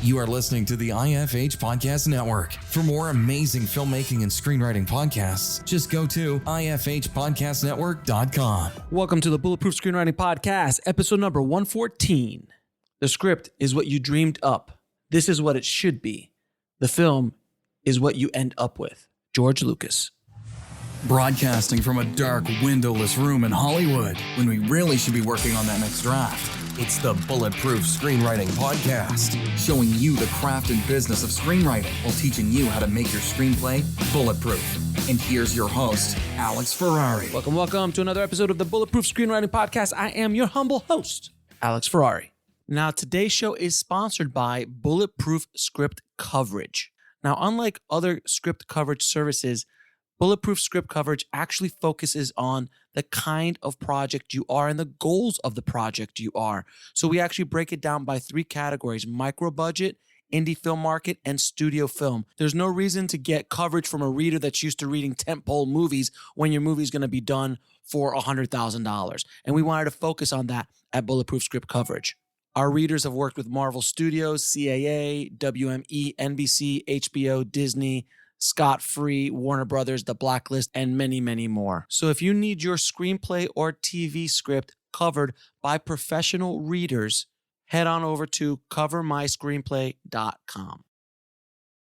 You are listening to the IFH Podcast Network. For more amazing filmmaking and screenwriting podcasts, just go to ifhpodcastnetwork.com. Welcome to the Bulletproof Screenwriting Podcast, episode number 114. The script is what you dreamed up. This is what it should be. The film is what you end up with. George Lucas. Broadcasting from a dark, windowless room in Hollywood when we really should be working on that next draft. It's the Bulletproof Screenwriting Podcast, showing you the craft and business of screenwriting while teaching you how to make your screenplay bulletproof. And here's your host, Alex Ferrari. Welcome to another episode of the Bulletproof Screenwriting Podcast. I am your humble host, Alex Ferrari. Now, today's show is sponsored by Bulletproof Script Coverage. Now, unlike other script coverage services, Bulletproof Script Coverage actually focuses on the kind of project you are and the goals of the project you are. So we actually break it down by three categories: micro budget, indie film market, and studio film. There's no reason to get coverage from a reader that's used to reading Tentpole movies when your movie's going to be done for $100,000. And we wanted to focus on that at Bulletproof Script Coverage. Our readers have worked with Marvel Studios, CAA, WME, NBC, HBO, Disney, Scott Free, Warner Brothers, The Blacklist, and many, many more. So if you need your screenplay or TV script covered by professional readers, head on over to covermyscreenplay.com.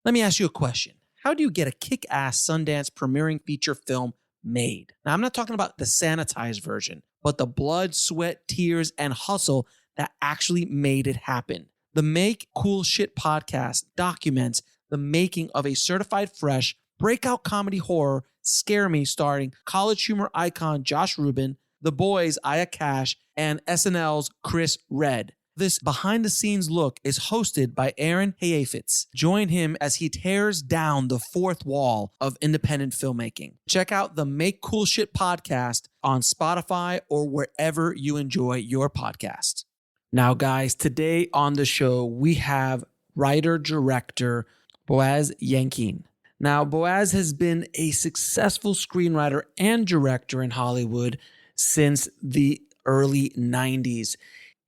Let me ask you a question. How do you get a kick-ass Sundance premiering feature film made? Now, I'm not talking about the sanitized version, but the blood, sweat, tears, and hustle that actually made it happen. The Make Cool Shit podcast documents the making of a certified fresh breakout comedy horror, Scare Me, starring college humor icon Josh Rubin, The Boys' Aya Cash, and SNL's Chris Redd. This behind-the-scenes look is hosted by Aaron Hayafitz. Join him as he tears down the fourth wall of independent filmmaking. Check out the Make Cool Shit podcast on Spotify or wherever you enjoy your podcast. Now, guys, today on the show, we have writer-director Boaz Yakin. Now, Boaz has been a successful screenwriter and director in Hollywood since the early 90s.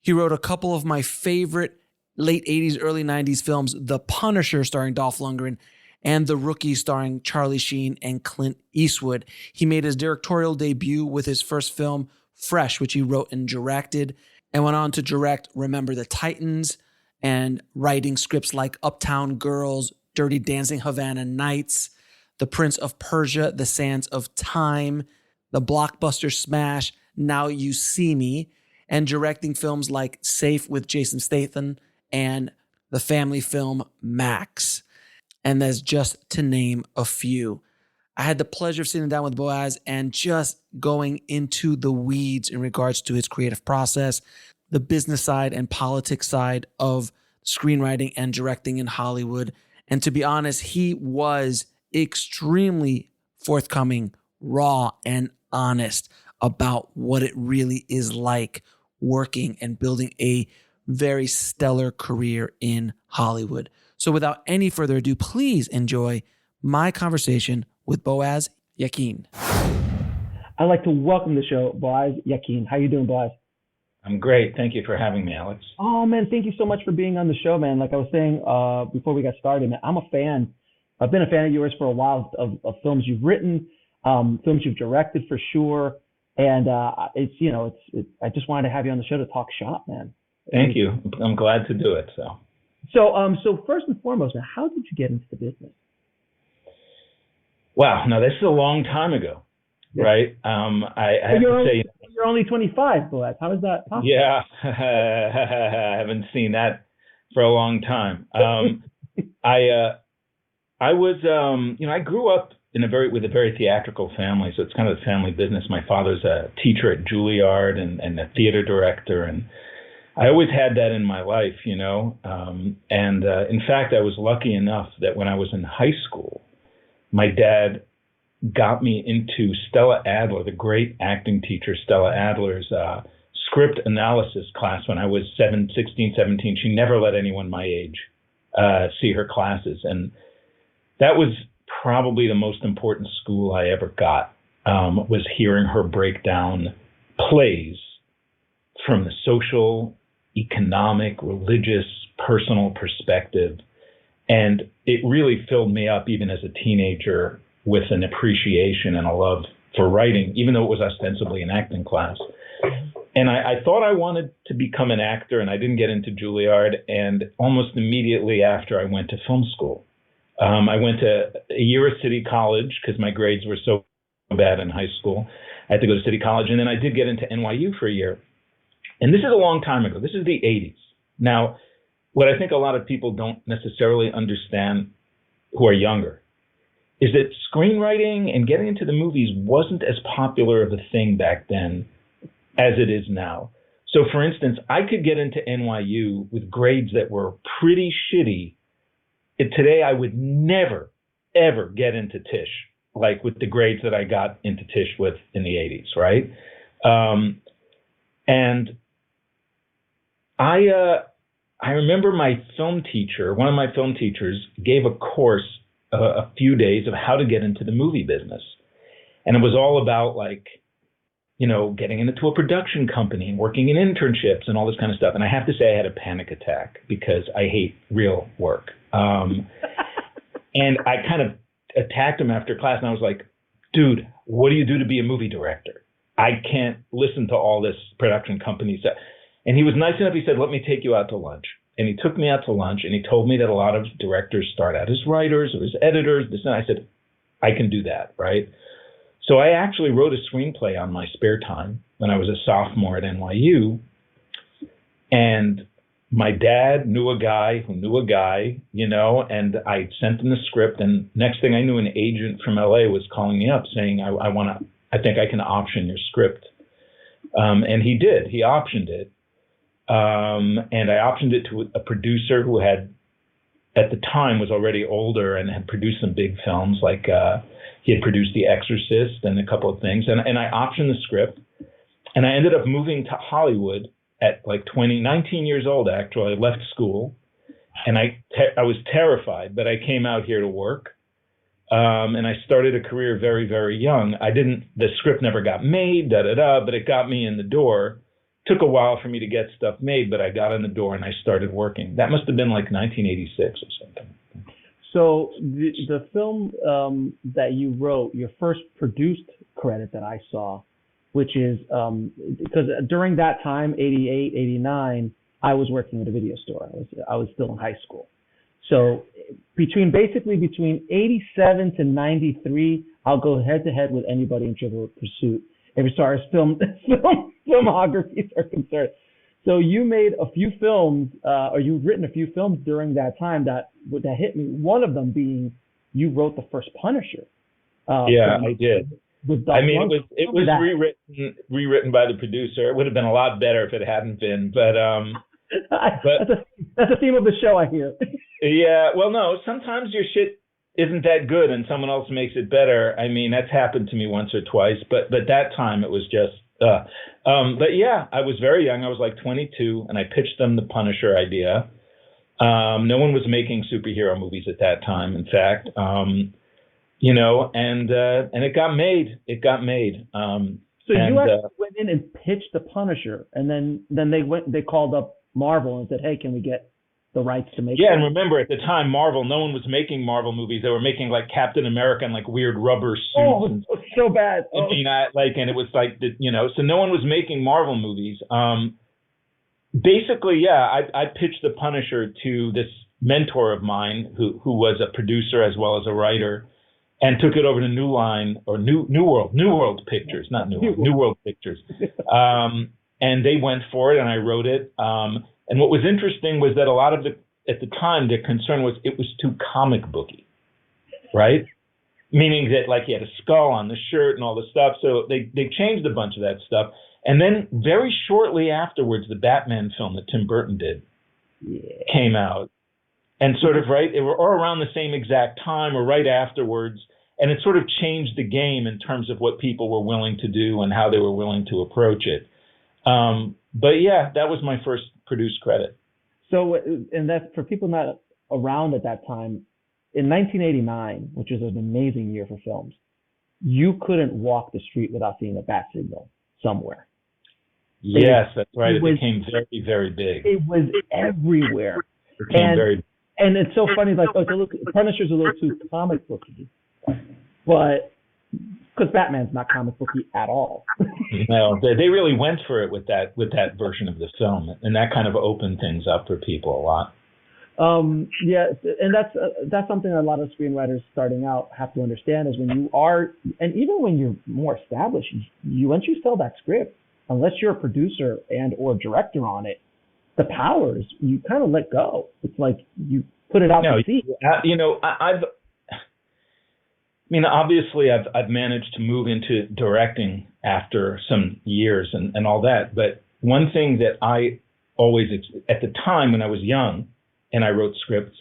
He wrote a couple of my favorite late 80s, early 90s films, The Punisher starring Dolph Lundgren and The Rookie starring Charlie Sheen and Clint Eastwood. He made his directorial debut with his first film, Fresh, which he wrote and directed, and went on to direct Remember the Titans and writing scripts like Uptown Girls, Dirty Dancing, Havana Nights, The Prince of Persia, The Sands of Time, the blockbuster smash Now You See Me, and directing films like Safe with Jason Statham and the family film Max. And that's just to name a few. I had the pleasure of sitting down with Boaz and just going into the weeds in regards to his creative process, the business side and politics side of screenwriting and directing in Hollywood. And to be honest, he was extremely forthcoming, raw, and honest about what it really is like working and building a very stellar career in Hollywood. So without any further ado, please enjoy my conversation with Boaz Yakin. I'd like to welcome to the show Boaz Yakin. How you doing, Boaz? I'm great. Thank you for having me, Alex. Oh, man, thank you so much for being on the show, man. Like I was saying before we got started, man, I'm a fan. I've been a fan of yours for a while, of films you've written, films you've directed for sure. And I just wanted to have you on the show to talk shop, man. Thank you. I'm glad to do it. So first and foremost, man, how did you get into the business? Wow. Now, this is a long time ago, right? I have to say... You're only 25, Boaz. How is that possible? Yeah, I haven't seen that for a long time. I grew up with a very theatrical family, so it's kind of the family business. My father's a teacher at Juilliard and a theater director, and I always had that in my life, in fact, I was lucky enough that when I was in high school, my dad got me into Stell Adler, the great acting teacher, Stell Adler's script analysis class when I was 16, 17. She never let anyone my age see her classes. And that was probably the most important school I ever got, was hearing her break down plays from the social economic, religious, personal perspective. And it really filled me up even as a teenager with an appreciation and a love for writing, even though it was ostensibly an acting class. And I thought I wanted to become an actor, and I didn't get into Juilliard. And almost immediately after, I went to film school. I went to a year at City College because my grades were so bad in high school. I had to go to City College, and then I did get into NYU for a year. And this is a long time ago. This is the 80s. Now, what I think a lot of people don't necessarily understand who are younger is that screenwriting and getting into the movies wasn't as popular of a thing back then as it is now. So, for instance, I could get into NYU with grades that were pretty shitty. Today, I would never, ever get into Tisch, like with the grades that I got into Tisch with in the 80s, right? And I remember my film teacher, one of my film teachers, gave a course a few days of how to get into the movie business. And it was all about like, you know, getting into a production company and working in internships and all this kind of stuff. And I have to say I had a panic attack because I hate real work. And I kind of attacked him after class and I was like, dude, what do you do to be a movie director? I can't listen to all this production company stuff. And he was nice enough. He said, let me take you out to lunch. And he took me out to lunch and he told me that a lot of directors start out as writers or as editors. And I said, I can do that, right? So I actually wrote a screenplay on my spare time when I was a sophomore at NYU. And my dad knew a guy who knew a guy, you know, and I sent him the script. And next thing I knew, an agent from LA was calling me up saying, I think I can option your script. And he did. He optioned it. And I optioned it to a producer who had, at the time, was already older and had produced some big films, like he had produced The Exorcist and a couple of things. And I optioned the script. And I ended up moving to Hollywood at like 19 years old, actually. I left school. And I was terrified, but I came out here to work. And I started a career very, very young. The script never got made, but it got me in the door. Took a while for me to get stuff made, but I got in the door and I started working. That must have been like 1986 or something. So the film that you wrote, your first produced credit that I saw, which is because during that time, 88, 89, I was working at a video store. I was still in high school. So between 87 to 93, I'll go head to head with anybody in Trivial Pursuit as far as filmographies are concerned. So you made a few films, or you've written a few films during that time that hit me. One of them being you wrote the first Punisher. Yeah, I did. It was rewritten by the producer. It would have been a lot better if it hadn't been, but that's the theme of the show, I hear. Yeah, well, no, sometimes your shit isn't that good and someone else makes it better. I mean, that's happened to me once or twice, but that time it was just, but yeah, I was very young. I was like 22 and I pitched them the Punisher idea. No one was making superhero movies at that time, in fact, you know, and it got made. So you actually went in and pitched the Punisher, and then they called up Marvel and said, hey, can we get the rights to make it? And remember at the time, Marvel, no one was making Marvel movies. They were making like Captain America and like weird rubber suits. Oh, it was so bad. I mean, and it was like, you know, so no one was making Marvel movies. Basically, yeah, I pitched the Punisher to this mentor of mine who was a producer as well as a writer, and took it over to New Line or New World Pictures, not New World Pictures. And they went for it and I wrote it. And what was interesting was that a lot of at the time, the concern was it was too comic booky, right? Meaning that like he had a skull on the shirt and all this stuff. So they changed a bunch of that stuff. And then very shortly afterwards, the Batman film that Tim Burton did came out. And sort of or around the same exact time or right afterwards. And it sort of changed the game in terms of what people were willing to do and how they were willing to approach it. But yeah, that was my first produced credit. So, and that's for people not around at that time, in 1989, which was an amazing year for films, you couldn't walk the street without seeing a bat signal somewhere. Yes, that's right. It became very, very big. It was everywhere. It became very. And it's so funny, like, okay, look, Punisher's a little too comic booky, but because Batman's not comic booky at all. No, they really went for it with that version of the film, and that kind of opened things up for people a lot. Yeah, and that's something a lot of screenwriters starting out have to understand is when you are, and even when you're more established, once you sell that script, unless you're a producer and or director on it, the powers you kind of let go. It's like you put it out to sea. Obviously, I've managed to move into directing after some years and all that. But one thing that I always, at the time when I was young and I wrote scripts,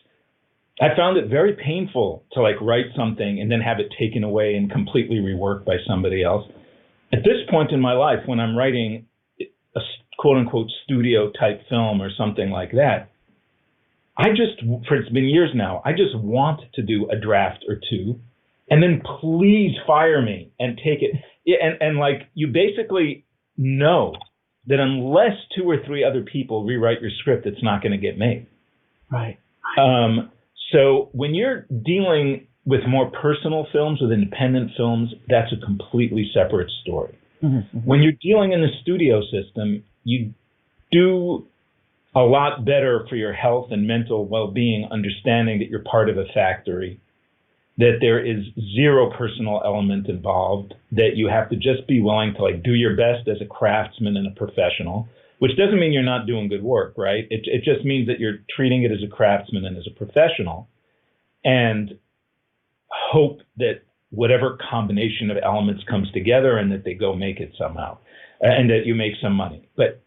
I found it very painful to like write something and then have it taken away and completely reworked by somebody else. At this point in my life, when I'm writing a quote unquote studio type film or something like that, it's been years now, I just want to do a draft or two. And then please fire me and take it. And like, you basically know that unless 2 or 3 other people rewrite your script, it's not going to get made. Right. So when you're dealing with more personal films, with independent films, that's a completely separate story. Mm-hmm. When you're dealing in the studio system, you do a lot better for your health and mental well-being, understanding that you're part of a factory, that there is zero personal element involved, that you have to just be willing to like do your best as a craftsman and a professional, which doesn't mean you're not doing good work, right? It just means that you're treating it as a craftsman and as a professional, and hope that whatever combination of elements comes together and that they go make it somehow, and that you make some money. But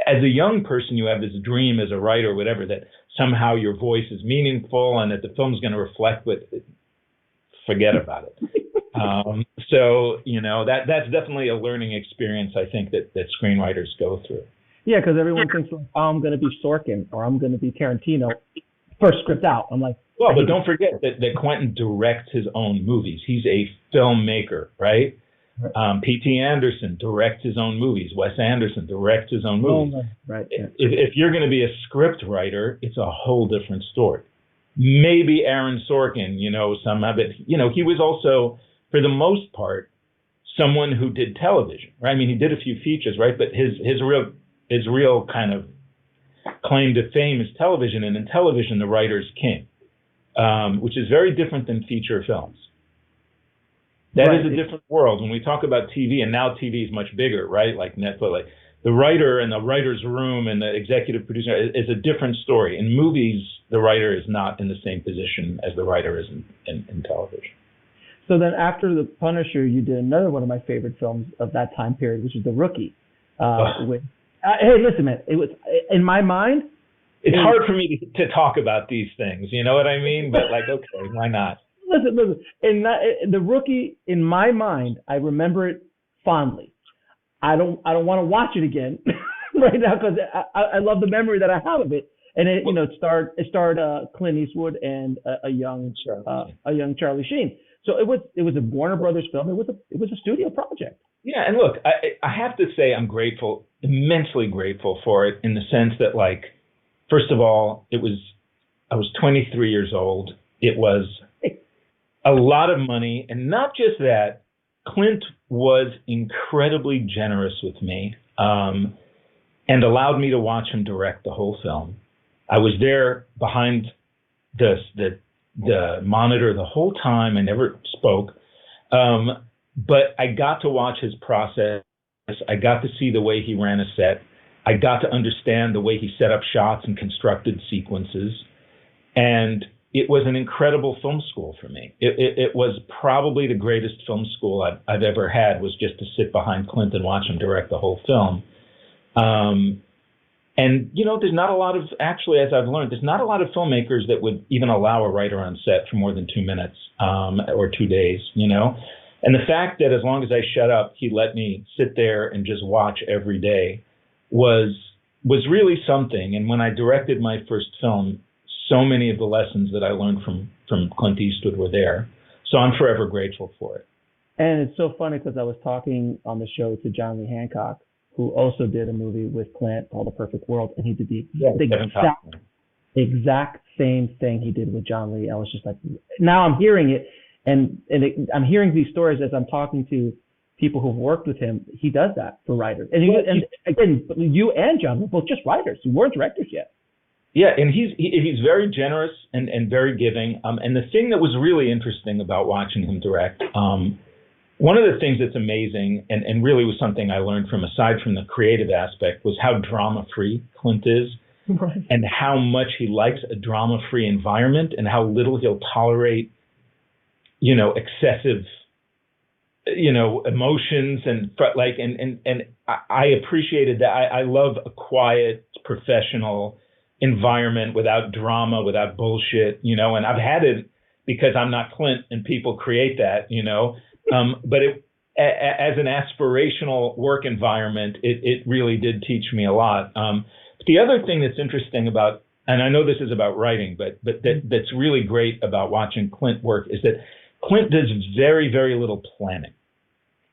as a young person, you have this dream as a writer or whatever, that somehow your voice is meaningful and that the film's going to reflect what. Forget about it. So, that's definitely a learning experience, I think, that screenwriters go through. Yeah, because everyone thinks, like, oh, I'm going to be Sorkin or I'm going to be Tarantino. First script out. I'm like, well, but don't forget that Quentin directs his own movies. He's a filmmaker, right? P.T. Anderson directs his own movies. Wes Anderson directs his own movies. Right. Yeah. If you're going to be a script writer, it's a whole different story. Maybe Aaron Sorkin, somehow, but, he was also, for the most part, someone who did television, right? I mean, he did a few features, right? But his real kind of claim to fame is television, and in television, the writer's king, which is very different than feature films. That is a different world. When we talk about TV, and now TV is much bigger, right? Like Netflix, like the writer and the writer's room and the executive producer is a different story. In movies, the writer is not in the same position as the writer is in television. So then after The Punisher, you did another one of my favorite films of that time period, which is The Rookie. Hey, listen, man, it was, in my mind... It's hard for me to talk about these things, you know what I mean? But like, okay, why not? Listen. The Rookie, in my mind, I remember it fondly. I don't want to watch it again right now because I love the memory that I have of it. And it starred Clint Eastwood and a young Charlie Sheen. So it was a Warner Brothers film. It was a studio project. Yeah, and look, I have to say I'm grateful, immensely grateful for it, in the sense that, like, first of all, I was 23 years old. It was a lot of money, and not just that. Clint was incredibly generous with me, and allowed me to watch him direct the whole film. I was there behind the monitor the whole time. I never spoke, but I got to watch his process. I got to see the way he ran a set. I got to understand the way he set up shots and constructed sequences, and it was an incredible film school for me. It was probably the greatest film school I've ever had, was just to sit behind Clint and watch him direct the whole film. And, there's not a lot of, actually, as I've learned, there's not a lot of filmmakers that would even allow a writer on set for more than 2 minutes or 2 days, And the fact that as long as I shut up, he let me sit there and just watch every day was really something. And when I directed my first film, so many of the lessons that I learned from Clint Eastwood were there. So I'm forever grateful for it. And it's so funny because I was talking on the show to John Lee Hancock, who also did a movie with Clint called The Perfect World, and he did the exact same thing he did with John Lee. I was just like, now I'm hearing it, and I'm hearing these stories as I'm talking to people who've worked with him. He does that for writers. And again, you and John were both just writers. You weren't directors yet. Yeah, and he's very generous and very giving. And the thing that was really interesting about watching him direct, one of the things that's amazing and really was something I learned from, aside from the creative aspect, was how drama-free Clint is. Right. And how much he likes a drama-free environment and how little he'll tolerate, excessive, emotions and I appreciated that. I love a quiet, professional environment without drama, without bullshit, and I've had it because I'm not Clint and people create that, but as an aspirational work environment, it really did teach me a lot. The other thing that's interesting about, and I know this is about writing, but that's really great about watching Clint work is that Clint does very, very little planning,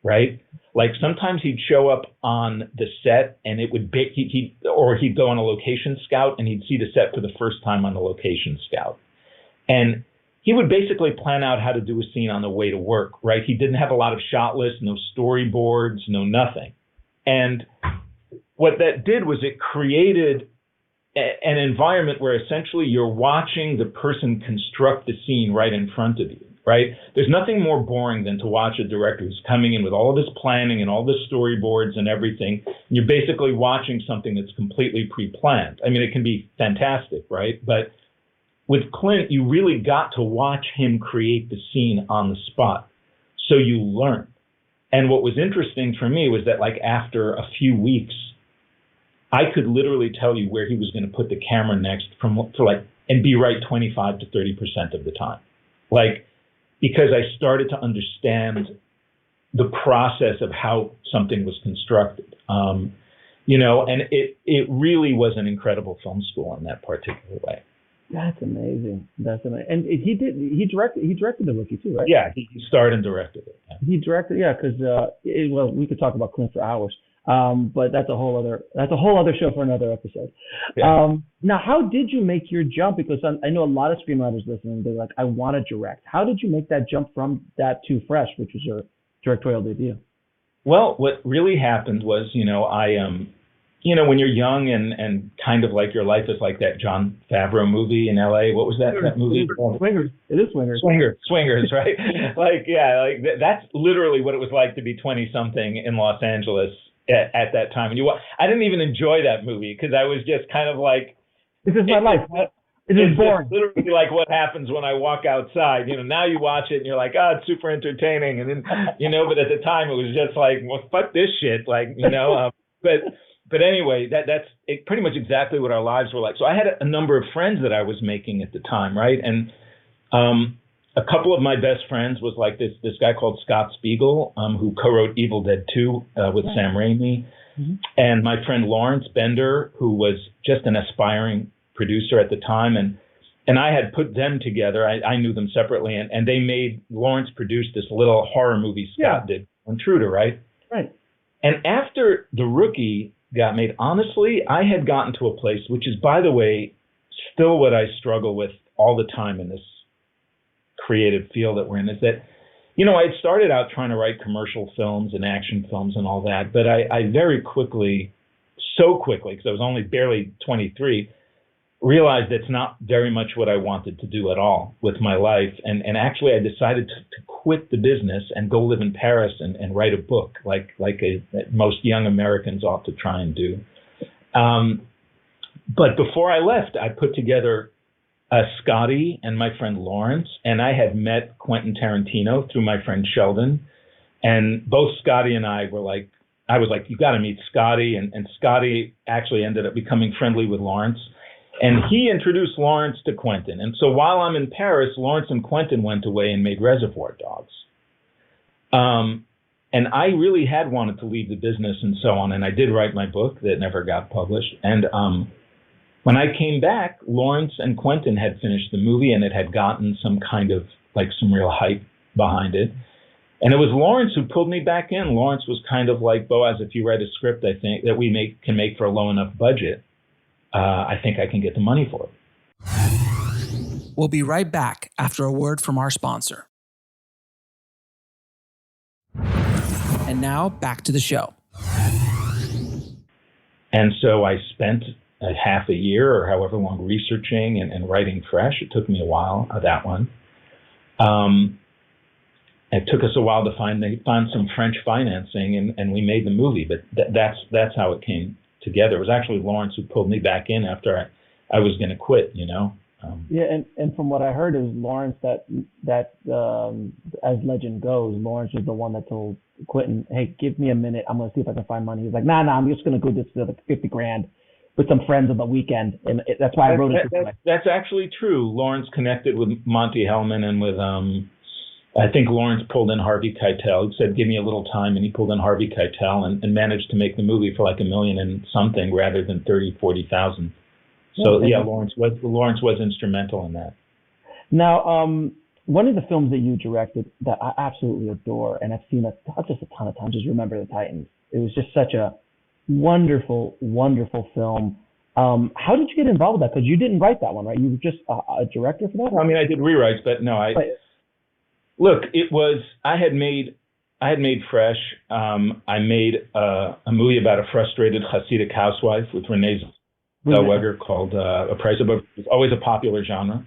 right? Like sometimes he'd show up on the set and it would be, he'd go on a location scout and he'd see the set for the first time on the location scout. And he would basically plan out how to do a scene on the way to work, right? He didn't have a lot of shot lists, no storyboards, no nothing. And what that did was it created an environment where essentially you're watching the person construct the scene right in front of you, right? There's nothing more boring than to watch a director who's coming in with all of this planning and all the storyboards and everything. And you're basically watching something that's completely pre-planned. I mean, it can be fantastic, right? But with Clint, you really got to watch him create the scene on the spot. So you learn. And what was interesting for me was that like after a few weeks, I could literally tell you where he was going to put the camera next and be right 25 to 30% of the time. Like, because I started to understand the process of how something was constructed. And it really was an incredible film school in that particular way. That's amazing. And he directed The Rookie too, right? Yeah, he starred and directed it. Yeah. He directed, yeah, because we could talk about Clint for hours. But that's a whole other show for another episode. Yeah. Now, how did you make your jump? Because I know a lot of screenwriters listening, they're like, I want to direct. How did you make that jump from that to Fresh, which was your directorial debut? Well, what really happened was, when you're young and kind of like your life is like that Jon Favreau movie in LA. What was that movie called? Swingers. It is Swingers. Swingers, right? That's literally what it was like to be 20 something in Los Angeles at that time. And I didn't even enjoy that movie because I was just kind of like, this is my life. It is boring. It's literally like what happens when I walk outside. Now you watch it and you're like, it's super entertaining. And then, but at the time it was just like, well, fuck this shit. But anyway, that's pretty much exactly what our lives were like. So I had a number of friends that I was making at the time, right? And a couple of my best friends was like this guy called Scott Spiegel, who co-wrote Evil Dead 2 with Sam Raimi. Mm-hmm. And my friend Lawrence Bender, who was just an aspiring producer at the time. And I had put them together. I knew them separately. And Lawrence produced this little horror movie Scott did, Intruder, right? Right. And after The Rookie got made, honestly, I had gotten to a place, which is, by the way, still what I struggle with all the time in this creative field that we're in, is that, I had started out trying to write commercial films and action films and all that, but I very quickly, because I was only barely 23, realized it's not very much what I wanted to do at all with my life. And actually, I decided to quit the business and go live in Paris and write a book like most young Americans ought to try and do. But before I left, I put together Scotty and my friend Lawrence, and I had met Quentin Tarantino through my friend Sheldon. And both Scotty and I were like, I was like, you got to meet Scotty. And Scotty actually ended up becoming friendly with Lawrence. And he introduced Lawrence to Quentin. And so while I'm in Paris, Lawrence and Quentin went away and made Reservoir Dogs. And I really had wanted to leave the business and so on. And I did write my book that never got published. And when I came back, Lawrence and Quentin had finished the movie and it had gotten some kind of some real hype behind it. And it was Lawrence who pulled me back in. Lawrence was kind of like, Boaz, if you write a script, I think that we can make for a low enough budget, I think I can get the money for it. We'll be right back after a word from our sponsor. And now back to the show. And so I spent a half a year or however long researching and writing fresh. It took me a while, that one. It took us a while to find some French financing, and we made the movie. But that's how it came together. It was actually Lawrence who pulled me back in after I was going to quit, you know. And from what I heard, it was Lawrence that as legend goes, Lawrence was the one that told Quentin, "Hey, give me a minute. I'm going to see if I can find money." He's like, "Nah, I'm just going to go just like $50,000 with some friends on the weekend," and that's why I wrote it. That's actually true. Lawrence connected with Monty Hellman and with I think Lawrence pulled in Harvey Keitel. He said, "Give me a little time," and he pulled in Harvey Keitel and managed to make the movie for like $1 million and something rather than 30,000-40,000. So yeah, Lawrence was instrumental in that. Now, one of the films that you directed that I absolutely adore, and I've seen just a ton of times, is Remember the Titans. It was just such a wonderful, wonderful film. How did you get involved with that? Because you didn't write that one, right? You were just a director for that? I mean, I did rewrites, but no, look, it was, I had made Fresh. I made a movie about a frustrated Hasidic housewife with Renee Zellweger called A Price Above. It's always a popular genre.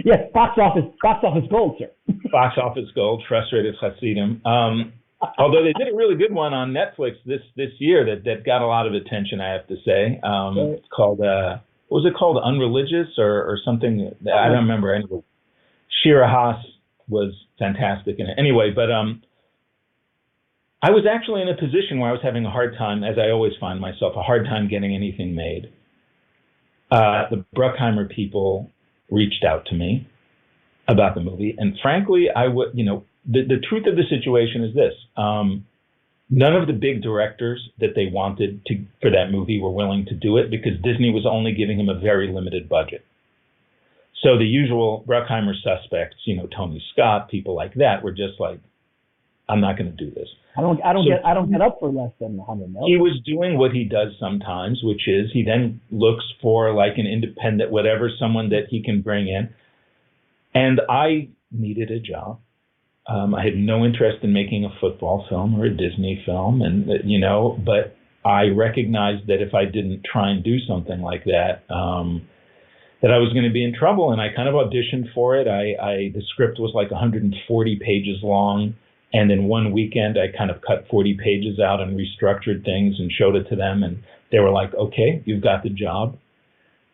Yes, box office gold, sir. Box office gold, frustrated Hasidim. Although they did a really good one on Netflix this year that got a lot of attention, I have to say. It's called, what was it called? Unreligious or something? I don't remember. Anyway, Shira Haas was fantastic in it. Anyway, but I was actually in a position where I was having a hard time, as I always find myself, a hard time getting anything made. The Bruckheimer people reached out to me about the movie, and frankly, the truth of the situation is this: none of the big directors that they wanted for that movie were willing to do it because Disney was only giving him a very limited budget. So the usual Bruckheimer suspects, Tony Scott, people like that, were just like, "I'm not going to do this." I don't get up for less than $100 million. He was doing what he does sometimes, which is he then looks for like an independent, whatever, someone that he can bring in. And I needed a job. I had no interest in making a football film or a Disney film, but I recognized that if I didn't try and do something like that, that I was going to be in trouble. And I kind of auditioned for it. The script was like 140 pages long. And in one weekend, I kind of cut 40 pages out and restructured things and showed it to them. And they were like, "Okay, you've got the job."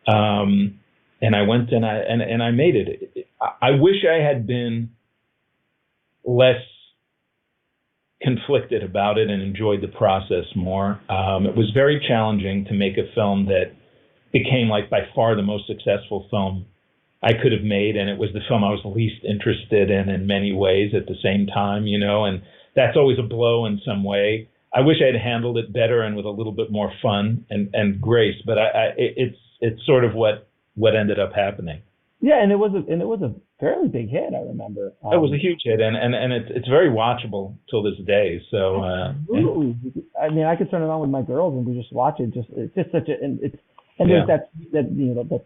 And I went and I made it. I wish I had been less conflicted about it and enjoyed the process more. It was very challenging to make a film that became like by far the most successful film I could have made, and it was the film I was least interested in many ways at the same time, and that's always a blow in some way. I wish I had handled it better and with a little bit more fun and grace, but it's sort of what ended up happening. Yeah, and it was a fairly big hit, I remember. It was a huge hit, and it's very watchable till this day. So absolutely. I mean, I could turn it on with my girls and we just watch it. It's just such there's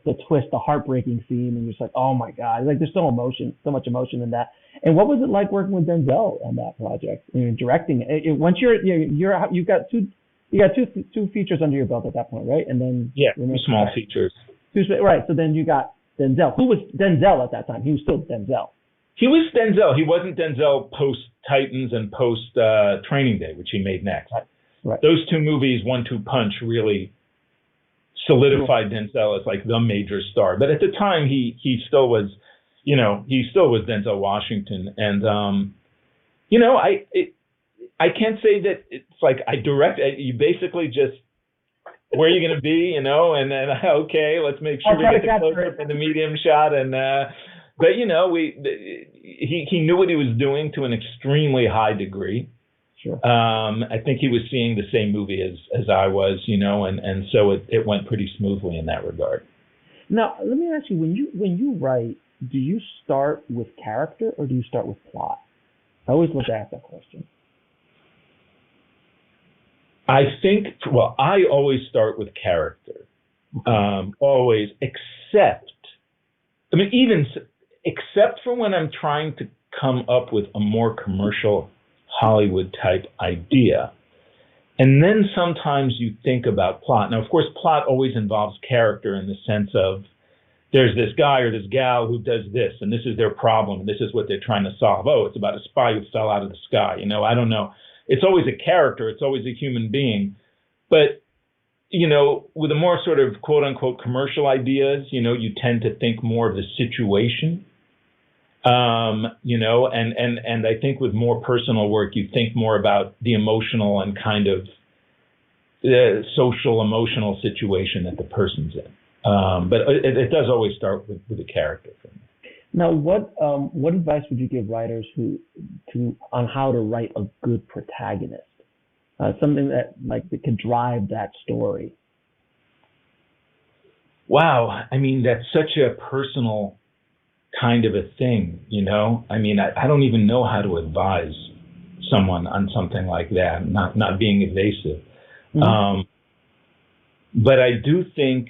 the twist, the heartbreaking scene, and you're just like, oh my God, like there's so much emotion in that. And what was it like working with Denzel on that project? Directing it. Once you've got two features under your belt at that point, right? And then two small features. Right. So then you got Denzel. Who was Denzel at that time? He was still Denzel. He was Denzel. He wasn't Denzel post Titans and post Training Day, which he made next. Right. Those two movies, 1-2 punch, really solidified Denzel as like the major star. But at the time, he still was, Denzel Washington. And I can't say that it's like I direct. You basically just, where are you going to be, and then okay, let's make sure we get the close-up and the medium shot. And but he knew what he was doing to an extremely high degree. Sure. I think he was seeing the same movie as I was, and so it went pretty smoothly in that regard. Now, let me ask you, when you write, do you start with character or do you start with plot? I always love to ask that question. I think, well, I always start with character. Always, except for when I'm trying to come up with a more commercial Hollywood type idea. And then sometimes you think about plot. Now, of course, plot always involves character in the sense of there's this guy or this gal who does this, and this is their problem, and this is what they're trying to solve. Oh, it's about a spy who fell out of the sky. I don't know. It's always a character. It's always a human being. But, with the more sort of quote unquote commercial ideas, you tend to think more of the situation. And I think with more personal work, you think more about the emotional and kind of the social, emotional situation that the person's in. But it does always start with the character for me. Now, what advice would you give writers on how to write a good protagonist? Something that could drive that story. Wow, that's such a personal kind of a thing, I don't even know how to advise someone on something like that, not being evasive. Mm-hmm. But I do think,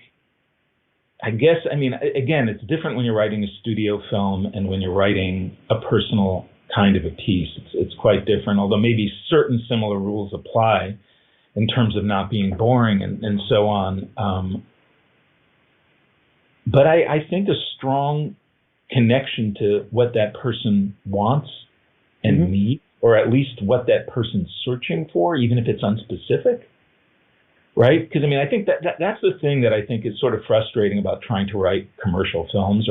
again, it's different when you're writing a studio film and when you're writing a personal kind of a piece. It's quite different, although maybe certain similar rules apply in terms of not being boring and so on. But I think a strong connection to what that person wants and mm-hmm. needs, or at least what that person's searching for, even if it's unspecific, right? Because I think that's the thing that I think is sort of frustrating about trying to write commercial films,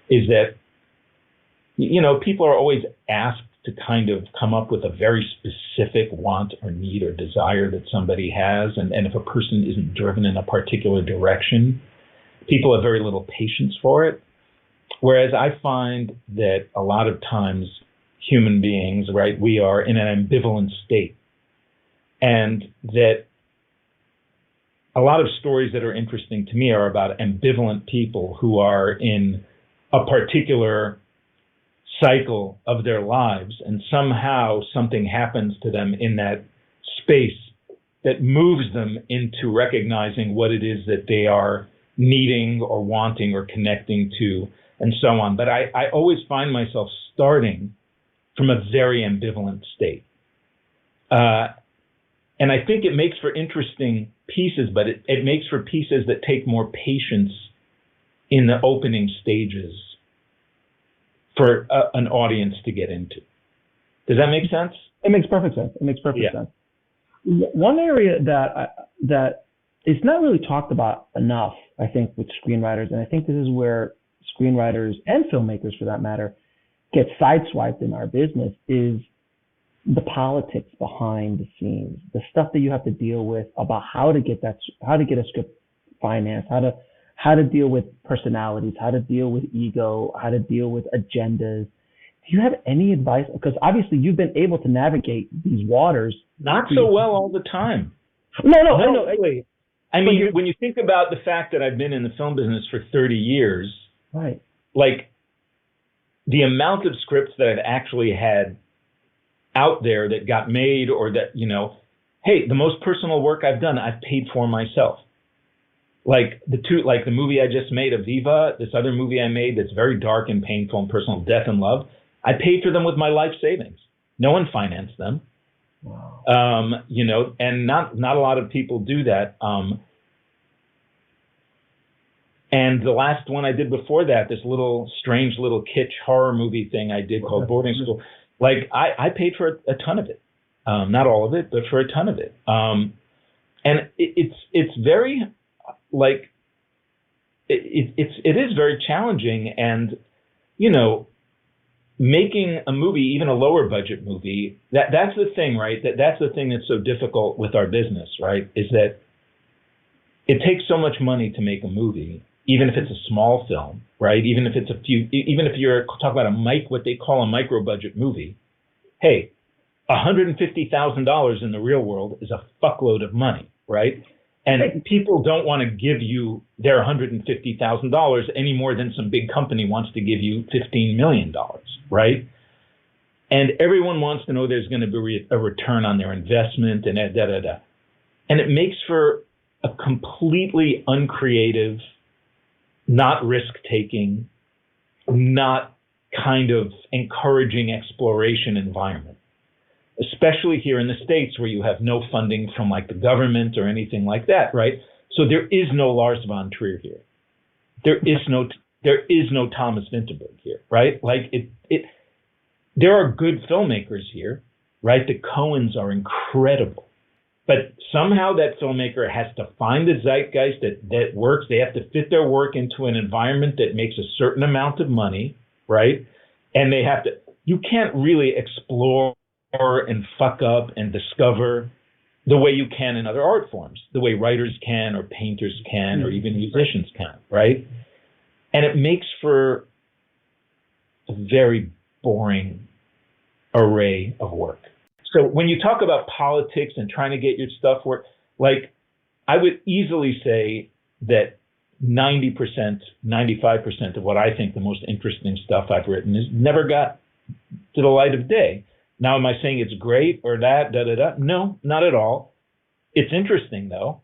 is that people are always asked to kind of come up with a very specific want or need or desire that somebody has, and if a person isn't driven in a particular direction, people have very little patience for it. Whereas I find that a lot of times human beings, right, we are in an ambivalent state. And that a lot of stories that are interesting to me are about ambivalent people who are in a particular cycle of their lives, and somehow something happens to them in that space that moves them into recognizing what it is that they are needing or wanting or connecting to, and so on. But I always find myself starting from a very ambivalent state. And I think it makes for interesting pieces, but it makes for pieces that take more patience in the opening stages for an audience to get into. Does that make sense? It makes perfect sense. Sense. One area that it's not really talked about enough, I think, with screenwriters, and I think this is where screenwriters and filmmakers, for that matter, get sideswiped in our business, is the politics behind the scenes, the stuff that you have to deal with about how to get a script financed, how to deal with personalities, how to deal with ego, how to deal with agendas. Do you have any advice? Because obviously you've been able to navigate these waters. Not so well all the time. No, I know. Really. When you think about the fact that I've been in the film business for 30 years, right? Like the amount of scripts that I've actually had out there that got made, or that, hey, the most personal work I've done, I've paid for myself. Like the movie I just made, Aviva, this other movie I made that's very dark and painful and personal, Death and Love, I paid for them with my life savings. No one financed them. Wow. And not a lot of people do that. And the last one I did before that, this strange little kitsch horror movie thing I did called Boarding School, like I paid for a ton of it. Not all of it, but for a ton of it. And it's very, like, it is very challenging. And, making a movie, even a lower budget movie, that's the thing, right? That's the thing that's so difficult with our business, right? Is that it takes so much money to make a movie, even if it's a small film, right? Even if you're talking about what they call a micro budget movie. Hey, $150,000 in the real world is a fuckload of money, right? And people don't want to give you their $150,000 any more than some big company wants to give you $15 million, right? And everyone wants to know there's going to be a return on their investment and da-da-da. And it makes for a completely uncreative, not risk-taking, not kind of encouraging exploration environment, especially here in the States where you have no funding from like the government or anything like that, right? So there is no Lars von Trier here. There is no Thomas Vinterberg here, right? Like there are good filmmakers here, right? The Coens are incredible. But somehow that filmmaker has to find the zeitgeist that works. They have to fit their work into an environment that makes a certain amount of money, right? And you can't really explore and fuck up and discover the way you can in other art forms, the way writers can or painters can or even musicians can, right? And it makes for a very boring array of work. So when you talk about politics and trying to get your stuff work, like I would easily say that 90%, 95% of what I think the most interesting stuff I've written is never got to the light of day. Now, am I saying it's great or that, da-da-da? No, not at all. It's interesting, though.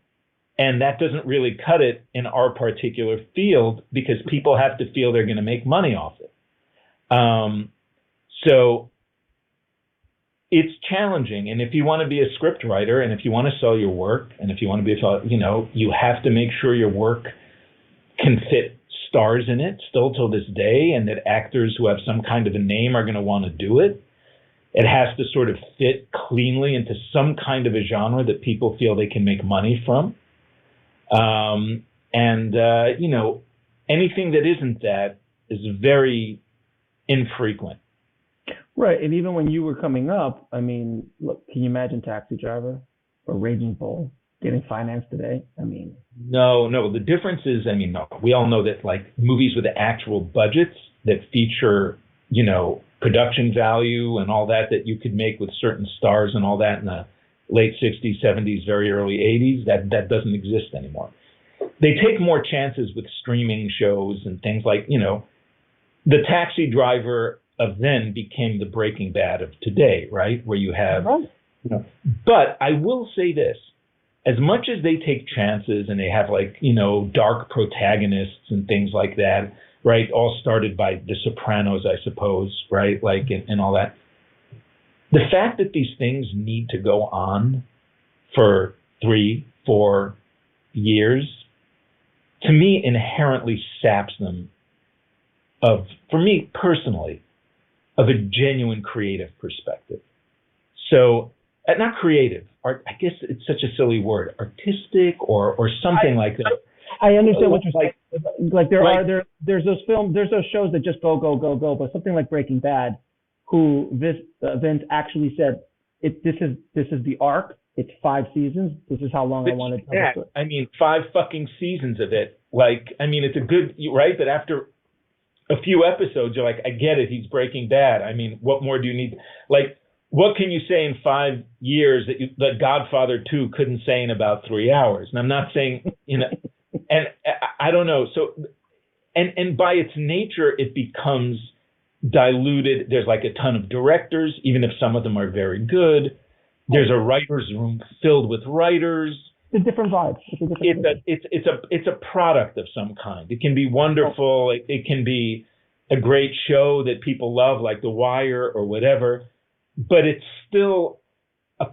And that doesn't really cut it in our particular field because people have to feel they're going to make money off it. So it's challenging. And if you want to be a script writer and if you want to sell your work and if you want to be you have to make sure your work can fit stars in it still till this day and that actors who have some kind of a name are going to want to do it. It has to sort of fit cleanly into some kind of a genre that people feel they can make money from. Anything that isn't that is very infrequent. Right. And even when you were coming up, I mean, look, can you imagine Taxi Driver or Raging Bull getting financed today? I mean. No. The difference is, no. We all know that like movies with actual budgets that feature, production value and all that you could make with certain stars and all that in the late 60s, 70s, very early 80s, that doesn't exist anymore. They take more chances with streaming shows and things like, the Taxi Driver of then became the Breaking Bad of today, right? Where you have, But I will say this, as much as they take chances and they have like, dark protagonists and things like that, right? All started by The Sopranos, I suppose, right? Like, and all that. The fact that these things need to go on for 3-4 years, to me, inherently saps them for me personally, of a genuine creative perspective. So, not creative, art, I guess it's such a silly word, artistic or something like that. I understand what you're saying. Like there's those shows that just go, but something like Breaking Bad, who Vince actually said, this is the arc. It's 5 seasons. This is how long I wanted to tell the story. 5 fucking seasons of it. It's a good, right? But after a few episodes, you're like, I get it. He's Breaking Bad. What more do you need? Like, what can you say in 5 years that Godfather 2 couldn't say in about 3 hours? And I'm not saying, and I don't know. So, and by its nature, it becomes diluted. There's like a ton of directors, even if some of them are very good. There's a writer's room filled with writers. It's a different vibe. It's a product of some kind. It can be wonderful. It can be a great show that people love, like The Wire or whatever. But it's still a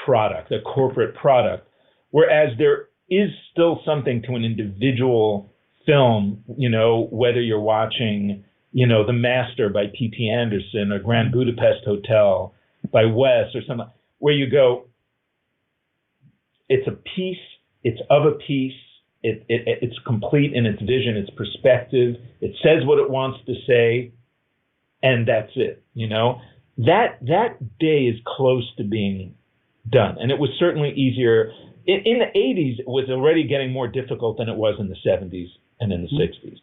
product, a corporate product. Whereas there is still something to an individual film, whether you're watching, The Master by P.T. Anderson or Grand Budapest Hotel by Wes or something, where you go, it's a piece, it's of a piece, it's complete in its vision, its perspective, it says what it wants to say, and that's it, That day is close to being done. And it was certainly easier. In the 80s, it was already getting more difficult than it was in the 70s and in the 60s.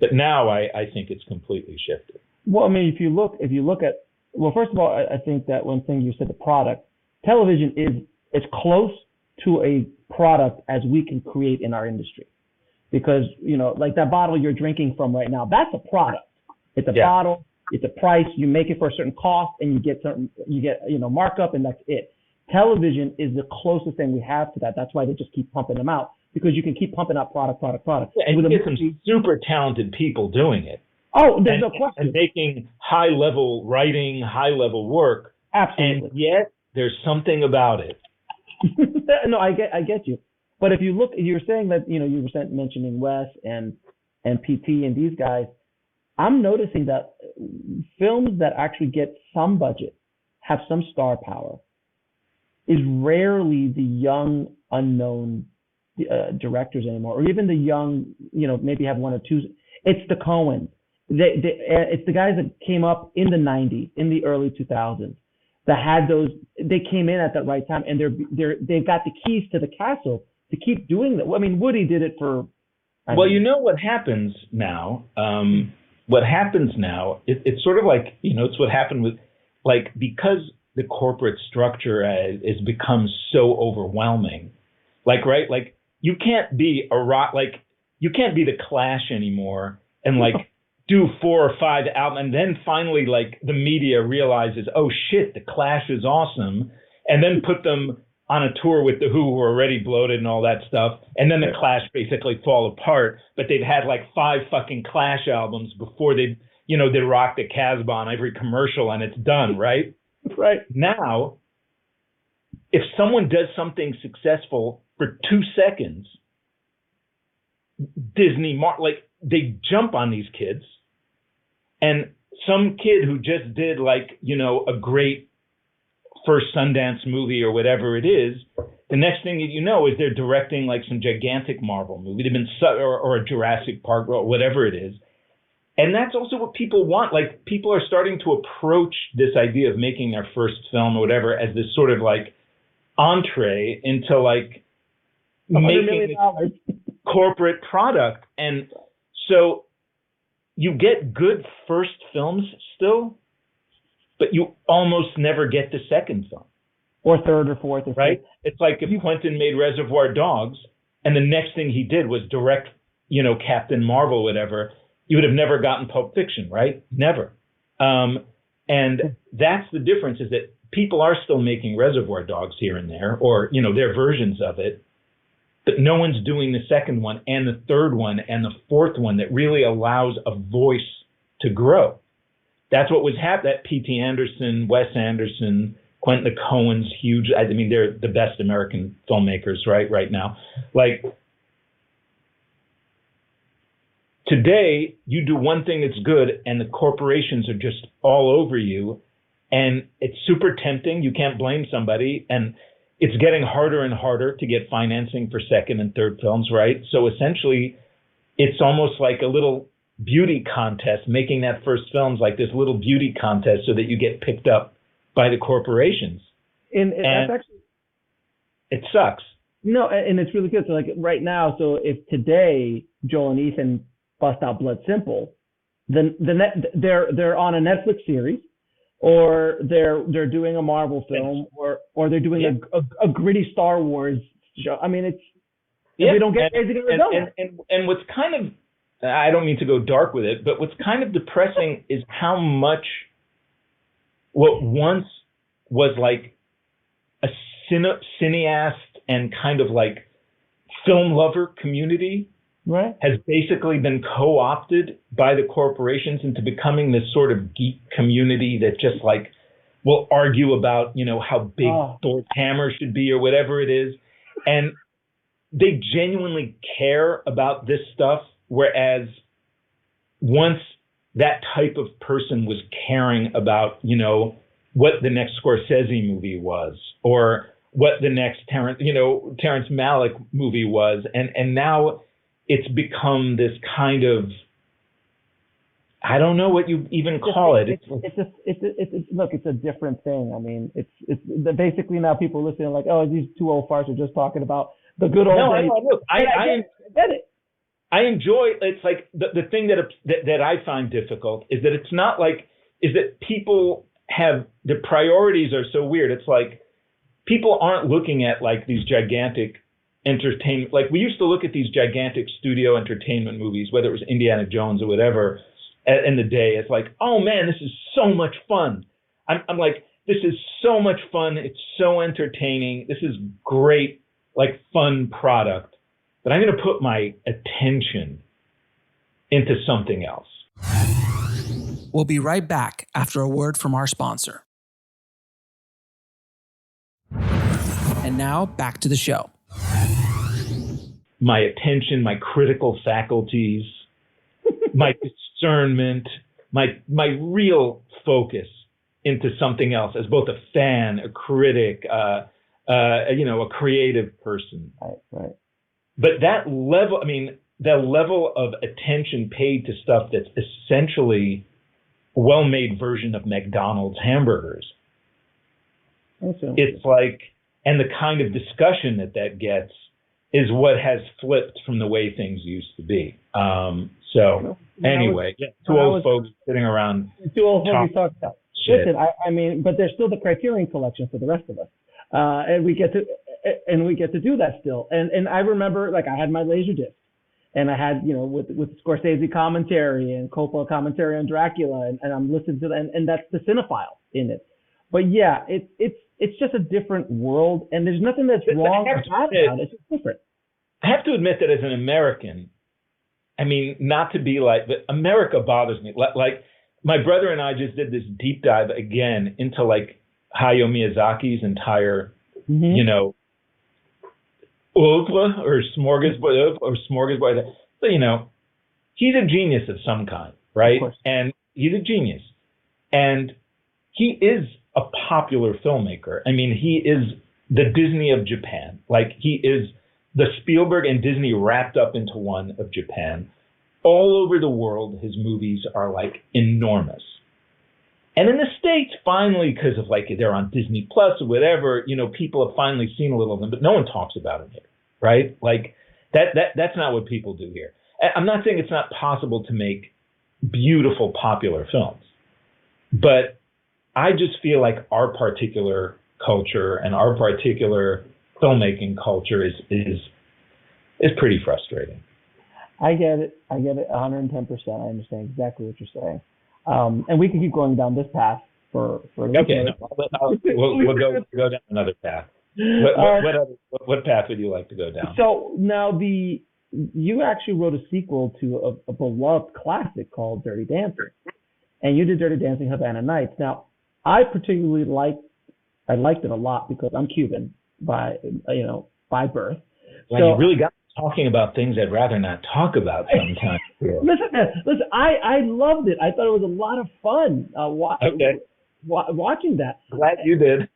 But now I think it's completely shifted. Well, if you look at, first of all, I think that one thing you said, the product, television is as close to a product as we can create in our industry. Because, like that bottle you're drinking from right now, that's a product. It's a bottle. It's a price. You make it for a certain cost, and you get markup, and that's it. Television is the closest thing we have to that. That's why they just keep pumping them out, because you can keep pumping out product. Yeah, and you get some super talented people doing it. Oh, there's no question. And making high-level writing, high-level work. Absolutely. And yet, there's something about it. No, I get you. But if you look, you were saying that, you were mentioning Wes and PT and these guys. I'm noticing that films that actually get some budget, have some star power, is rarely the young, unknown directors anymore, or even the young, maybe have one or two. It's the Coens. It's the guys that came up in the 90s, in the early 2000s, that had those. They came in at that right time, and they've got the keys to the castle to keep doing that. I mean, Woody did it for. You know what happens now? It's sort of like, it's what happened with, like, because the corporate structure has become so overwhelming. Like, right? Like, you can't be you can't be the Clash anymore and like do 4 or 5 albums, and then finally, like, the media realizes, oh shit, the Clash is awesome, and then put them on a tour with the Who are already bloated and all that stuff, and then the Clash basically fall apart, but they've had like 5 fucking Clash albums before they rock the Casbah on every commercial, and it's done, right? Right. Now, if someone does something successful for 2 seconds, Disney, they jump on these kids, and some kid who just did a great first Sundance movie or whatever it is, the next thing that you know is they're directing like some gigantic Marvel movie. They've been or a Jurassic Park or whatever it is. And that's also what people want. Like, people are starting to approach this idea of making their first film or whatever as this sort of like entree into like making corporate product. And so you get good first films still, but you almost never get the second film. Or third or fourth. Or right? Fifth. It's like if Quentin made Reservoir Dogs and the next thing he did was direct, Captain Marvel or whatever, you would have never gotten Pulp Fiction, right? Never. And that's the difference, is that people are still making Reservoir Dogs here and there, or, their versions of it, but no one's doing the second one and the third one and the fourth one that really allows a voice to grow. That's what was happening. That P.T. Anderson, Wes Anderson, Quentin, the Coens, huge. I mean, they're the best American filmmakers, right now. Like, today, you do one thing that's good, and the corporations are just all over you, and it's super tempting. You can't blame somebody, and it's getting harder and harder to get financing for second and third films, right? So essentially, it's almost like a little beauty contest. Making that first film's like this little beauty contest so that you get picked up by the corporations. And that's actually, it sucks. No, and it's really good. So like right now, so if today Joel and Ethan bust out Blood Simple, then they're on a Netflix series, or they're doing a Marvel film, or they're doing a gritty Star Wars show. I mean, we don't get crazy and what's kind of, I don't mean to go dark with it, but what's kind of depressing is how much what once was like a cineast and kind of like film lover community, right, has basically been co-opted by the corporations into becoming this sort of geek community that just like will argue about, how big Thor's hammer should be or whatever it is. And they genuinely care about this stuff. Whereas once that type of person was caring about, what the next Scorsese movie was, or what the next Terrence Malick movie was. And now it's become this kind of, I don't know what you even call it. It's a different thing. I mean, it's basically now people listening like, oh, these two old farts are just talking about the good old days. No, I get it. I enjoy, it's like the thing that I find difficult is that it's not like, is that people have, the priorities are so weird. It's like people aren't looking at like these gigantic entertainment, like we used to look at these gigantic studio entertainment movies, whether it was Indiana Jones or whatever, in the day. It's like, oh man, this is so much fun. I'm like, this is so much fun. It's so entertaining. This is great, like fun product. But I'm going to put my attention into something else. We'll be right back after a word from our sponsor. And now back to the show. My attention, my critical faculties, my discernment, my real focus into something else as both a fan, a critic, a creative person. Right. But that level, the level of attention paid to stuff that's essentially a well-made version of McDonald's hamburgers. It's like, and the kind of discussion that gets is what has flipped from the way things used to be. Anyway, two old folks sitting around. Two old folks talking about shit. Listen, but there's still the Criterion Collection for the rest of us, and we get to do that still. And I remember, like, I had my Laserdisc, and I had, with Scorsese commentary and Coppola commentary on Dracula, and I'm listening to that, and that's the cinephile in it. But yeah, it's just a different world, and there's nothing that's wrong or bad about it. It's just different. I have to admit that as an American, not to be like, but America bothers me. Like, my brother and I just did this deep dive again into like Hayao Miyazaki's entire, oeuvre or smorgasbord. So, he's a genius of some kind, right? And he's a genius. And he is a popular filmmaker. He is the Disney of Japan. Like, he is the Spielberg and Disney wrapped up into one of Japan. All over the world, his movies are like enormous. And in the States, finally, because of like they're on Disney Plus or whatever, people have finally seen a little of them, but no one talks about them here, right? Like that's not what people do here. I'm not saying it's not possible to make beautiful, popular films, but I just feel like our particular culture and our particular filmmaking culture is pretty frustrating. I get it 110%. I understand exactly what you're saying. And we can keep going down this path for a little bit. We'll go down another path. What path would you like to go down? So now you actually wrote a sequel to a beloved classic called Dirty Dancing, and you did Dirty Dancing Havana Nights. Now, I particularly liked it a lot because I'm Cuban by birth. Well, so, you really got talking about things I'd rather not talk about sometimes. Listen, I loved it. I thought it was a lot of fun watching that. Glad you did.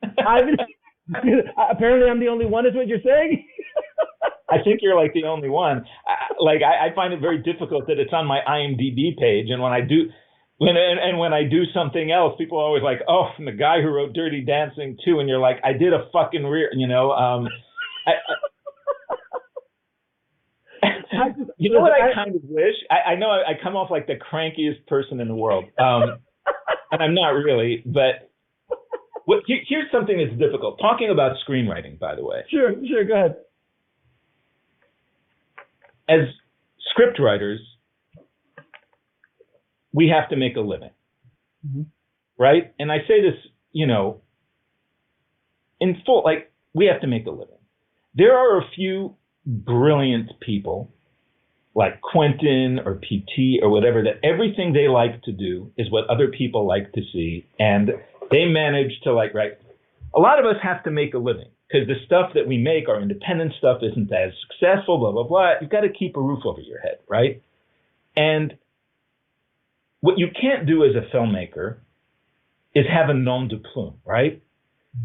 Apparently I'm the only one, is what you're saying? I think you're like the only one. I find it very difficult that it's on my IMDb page, and when I do something else, people are always like, oh, from the guy who wrote Dirty Dancing 2, and you're like, I did a fucking you know what I kind of wish? I know I come off like the crankiest person in the world, and I'm not really, but here's something that's difficult. Talking about screenwriting, by the way. Sure, go ahead. As script writers, we have to make a living, right? And I say this, in full, like, we have to make a living. There are a few brilliant people like Quentin or PT or whatever, that everything they like to do is what other people like to see. And they manage to write. A lot of us have to make a living because the stuff that we make, our independent stuff, isn't as successful, blah, blah, blah. You've got to keep a roof over your head, right? And what you can't do as a filmmaker is have a nom de plume, right?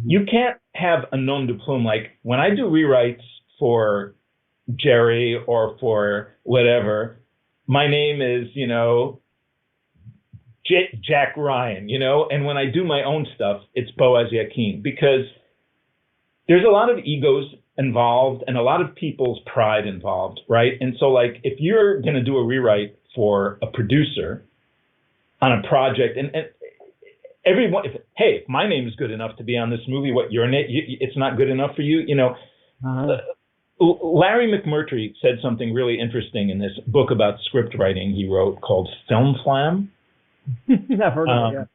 You can't have a nom de plume. Like when I do rewrites for Jerry or for whatever, my name is, Jack Ryan, and when I do my own stuff, it's Boaz Yakin, because there's a lot of egos involved and a lot of people's pride involved, right? And so like, if you're going to do a rewrite for a producer on a project, and everyone, if my name is good enough to be on this movie, what your name, it's not good enough for you, Larry McMurtry said something really interesting in this book about script writing he wrote called Film Flam. I've heard of it,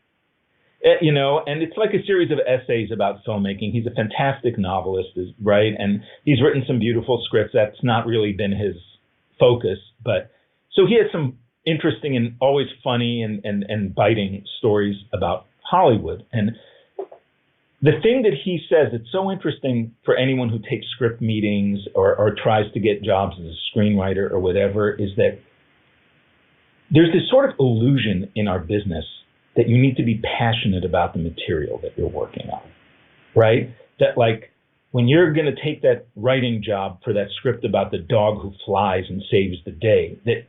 yeah. You know, and it's like a series of essays about filmmaking. He's a fantastic novelist, right? And he's written some beautiful scripts. That's not really been his focus, but so he has some interesting and always funny and biting stories about Hollywood. And the thing that he says that's so interesting for anyone who takes script meetings or tries to get jobs as a screenwriter or whatever is that there's this sort of illusion in our business that you need to be passionate about the material that you're working on, right? That like when you're going to take that writing job for that script about the dog who flies and saves the day, that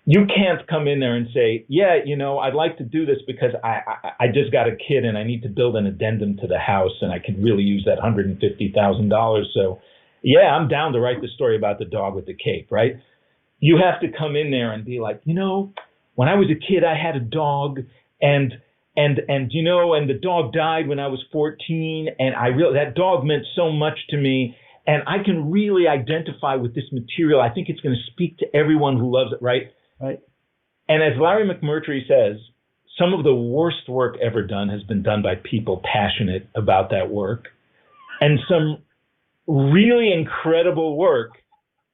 you can't come in there and say, yeah, you know, I'd like to do this because I just got a kid and I need to build an addendum to the house and I could really use that $150,000. So yeah, I'm down to write the story about the dog with the cape, right? You have to come in there and be like, you know, when I was a kid, I had a dog and you know, and the dog died when I was 14 and that dog meant so much to me and I can really identify with this material. I think it's going to speak to everyone who loves it, right? Right. And as Larry McMurtry says, some of the worst work ever done has been done by people passionate about that work. And some really incredible work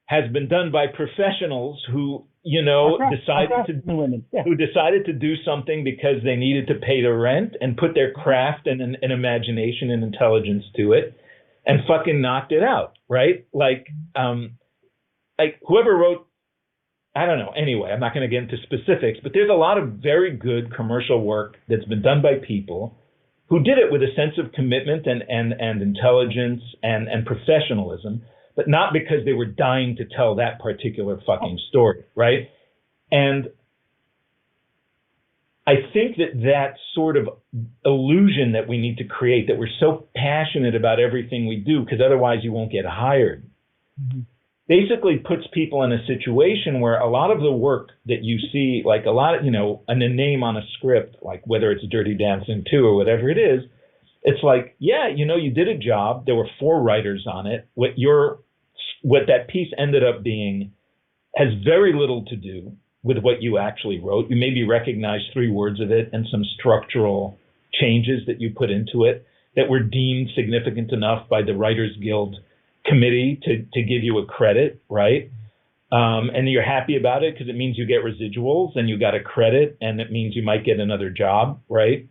has been done by professionals who, you know, decided to do something because they needed to pay the rent and put their craft and imagination and intelligence to it and fucking knocked it out, right? Like whoever wrote, I don't know. Anyway, I'm not going to get into specifics, but there's a lot of very good commercial work that's been done by people who did it with a sense of commitment and intelligence and professionalism, but not because they were dying to tell that particular fucking story, right? And I think that sort of illusion that we need to create, that we're so passionate about everything we do, because otherwise you won't get hired, basically puts people in a situation where a lot of the work that you see, like a lot of, you know, and a name on a script, like whether it's Dirty Dancing 2 or whatever it is, it's like, yeah, you know, you did a job. There were 4 writers on it. What that piece ended up being has very little to do with what you actually wrote. You maybe recognize 3 words of it and some structural changes that you put into it that were deemed significant enough by the Writers Guild committee to give you a credit, right? And you're happy about it because it means you get residuals and you got a credit and it means you might get another job, right?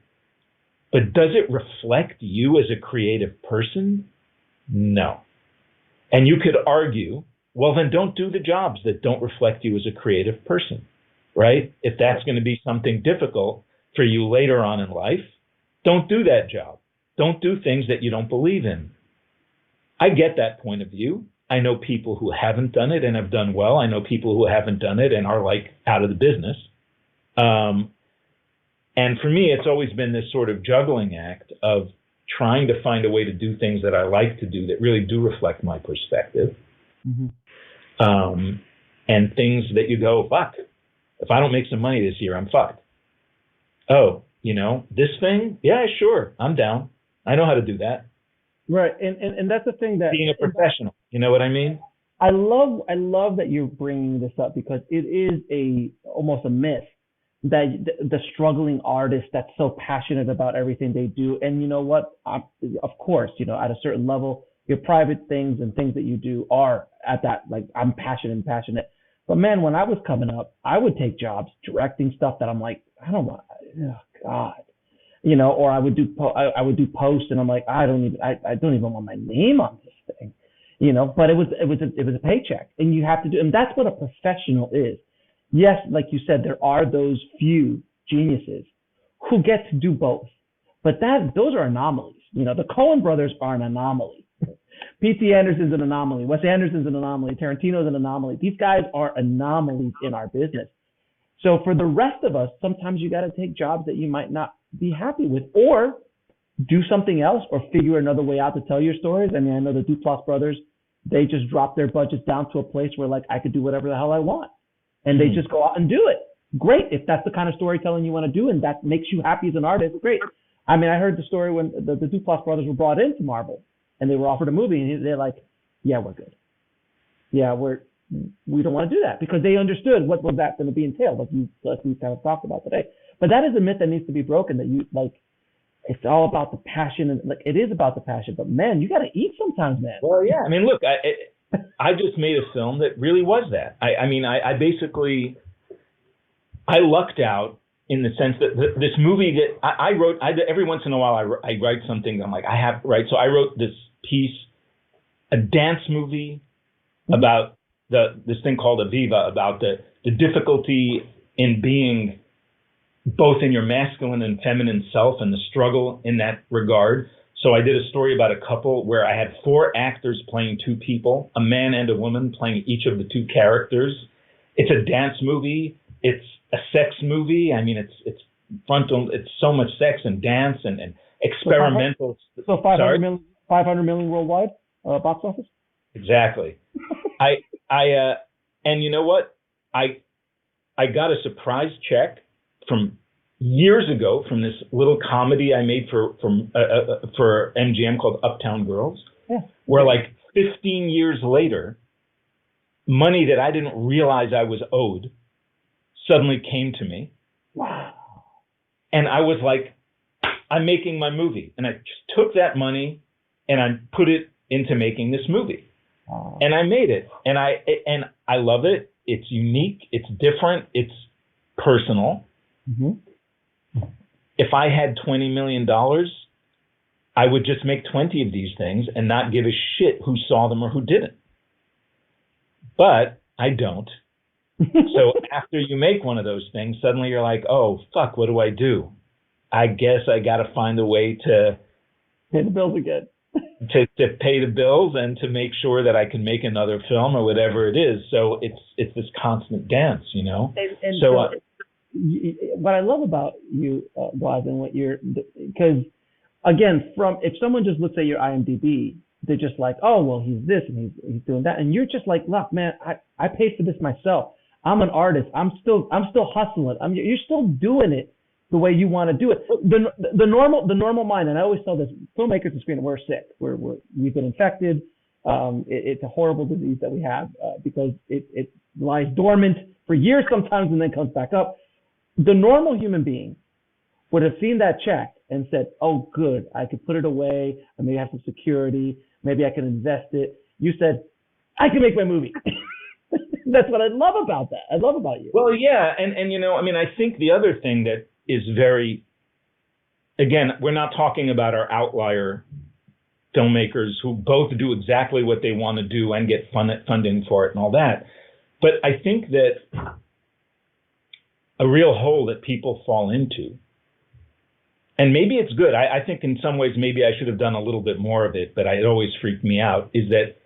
But does it reflect you as a creative person? No. And you could argue, well, then don't do the jobs that don't reflect you as a creative person, right? If that's going to be something difficult for you later on in life, don't do that job. Don't do things that you don't believe in. I get that point of view. I know people who haven't done it and have done well. I know people who haven't done it and are like out of the business. And for me, it's always been this sort of juggling act of trying to find a way to do things that I like to do that really do reflect my perspective. And things that you go, fuck, if I don't make some money this year, I'm fucked. Oh, you know, this thing? Yeah, sure. I'm down. I know how to do that. Right. And that's the thing that being a professional, you know what I mean? I love that you're bringing this up because it is almost a myth that the struggling artist that's so passionate about everything they do. And you know what? Of course, you know, at a certain level, your private things and things that you do are at that, like, I'm passionate. But man, when I was coming up, I would take jobs directing stuff that I'm like, I don't want, oh God, you know, or I would do posts and I'm like, I don't even want my name on this thing, you know, but it was a paycheck and you have to do, and that's what a professional is. Yes, like you said, there are those few geniuses who get to do both, but those are anomalies. You know, the Coen brothers are an anomaly. P.T. Anderson's an anomaly. Wes Anderson's an anomaly. Tarantino's an anomaly. These guys are anomalies in our business. So for the rest of us, sometimes you got to take jobs that you might not be happy with, or do something else, or figure another way out to tell your stories. I mean, I know the Duplass brothers, they just dropped their budgets down to a place where, like, I could do whatever the hell I want. And they just go out and do it. Great. If that's the kind of storytelling you want to do and that makes you happy as an artist, great. I mean, I heard the story when the Duplass brothers were brought into Marvel and they were offered a movie and they're like, yeah, we're good. yeah, we don't want to do that because they understood what was that going to be entailed, like we kind of talked about today. But that is a myth that needs to be broken. That you like, it's all about the passion, and like it is about the passion. But man, you got to eat sometimes, man. Well, yeah. I mean, look, I just made a film that really was that. I basically lucked out in the sense that this movie that I wrote. Every once in a while I write something. I'm like, I have right. So I wrote this piece, a dance movie about this thing called Aviva, about the difficulty in being both in your masculine and feminine self and the struggle in that regard. So I did a story about a couple where I had 4 actors playing 2 people, a man and a woman playing each of the 2 characters. It's a dance movie. It's a sex movie. I mean, it's frontal. It's so much sex and dance and experimental. So 500 million worldwide box office? Exactly. And you know what? I got a surprise check from years ago from this little comedy I made for MGM called Uptown Girls, where like 15 years later, money that I didn't realize I was owed suddenly came to me. Wow. And I was like, I'm making my movie. And I just took that money and I put it into making this movie. And I made it, and I love it. It's unique. It's different. It's personal. Mm-hmm. If I had $20 million, I would just make 20 of these things and not give a shit who saw them or who didn't. But I don't. So after you make one of those things, suddenly you're like, oh, fuck, what do I do? I guess I got to find a way to pay the bills again. to pay the bills and to make sure that I can make another film or whatever it is. So it's this constant dance, you know? And so what I love about you, Boaz, and what you're, because again, if someone just looks at your IMDb, they're just like, oh, well, he's this and he's doing that. And you're just like, look, man, I paid for this myself. I'm an artist. I'm still hustling. You're still doing it the way you want to do it. The normal mind, and I always tell this, filmmakers and screenwriters, we're sick. We've been infected. It's a horrible disease that we have because it lies dormant for years sometimes and then comes back up. The normal human being would have seen that check and said, oh, good, I could put it away. I maybe have some security. Maybe I can invest it. You said, I can make my movie. That's what I love about that. I love about you. Well, yeah. And you know, I mean, I think the other thing that is very, again, we're not talking about our outlier filmmakers who both do exactly what they want to do and get funding for it and all that. But I think that a real hole that people fall into, and maybe it's good. I think in some ways maybe I should have done a little bit more of it, but it always freaked me out, is that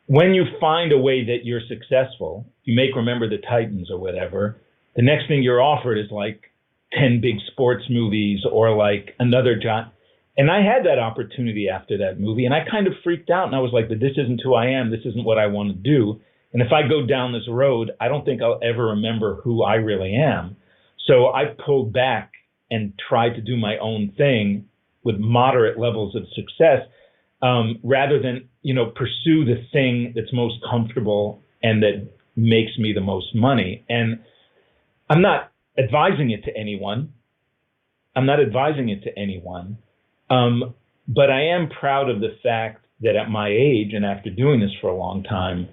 when you find a way that you're successful, you make Remember the Titans or whatever, the next thing you're offered is like 10 big sports movies or like another John. And I had that opportunity after that movie, and I kind of freaked out, and I was like, but this isn't who I am. This isn't what I want to do. And if I go down this road, I don't think I'll ever remember who I really am. So I pulled back and tried to do my own thing with moderate levels of success, rather than, you know, pursue the thing that's most comfortable and that makes me the most money. And I'm not advising it to anyone. But I am proud of the fact that at my age and after doing this for a long time,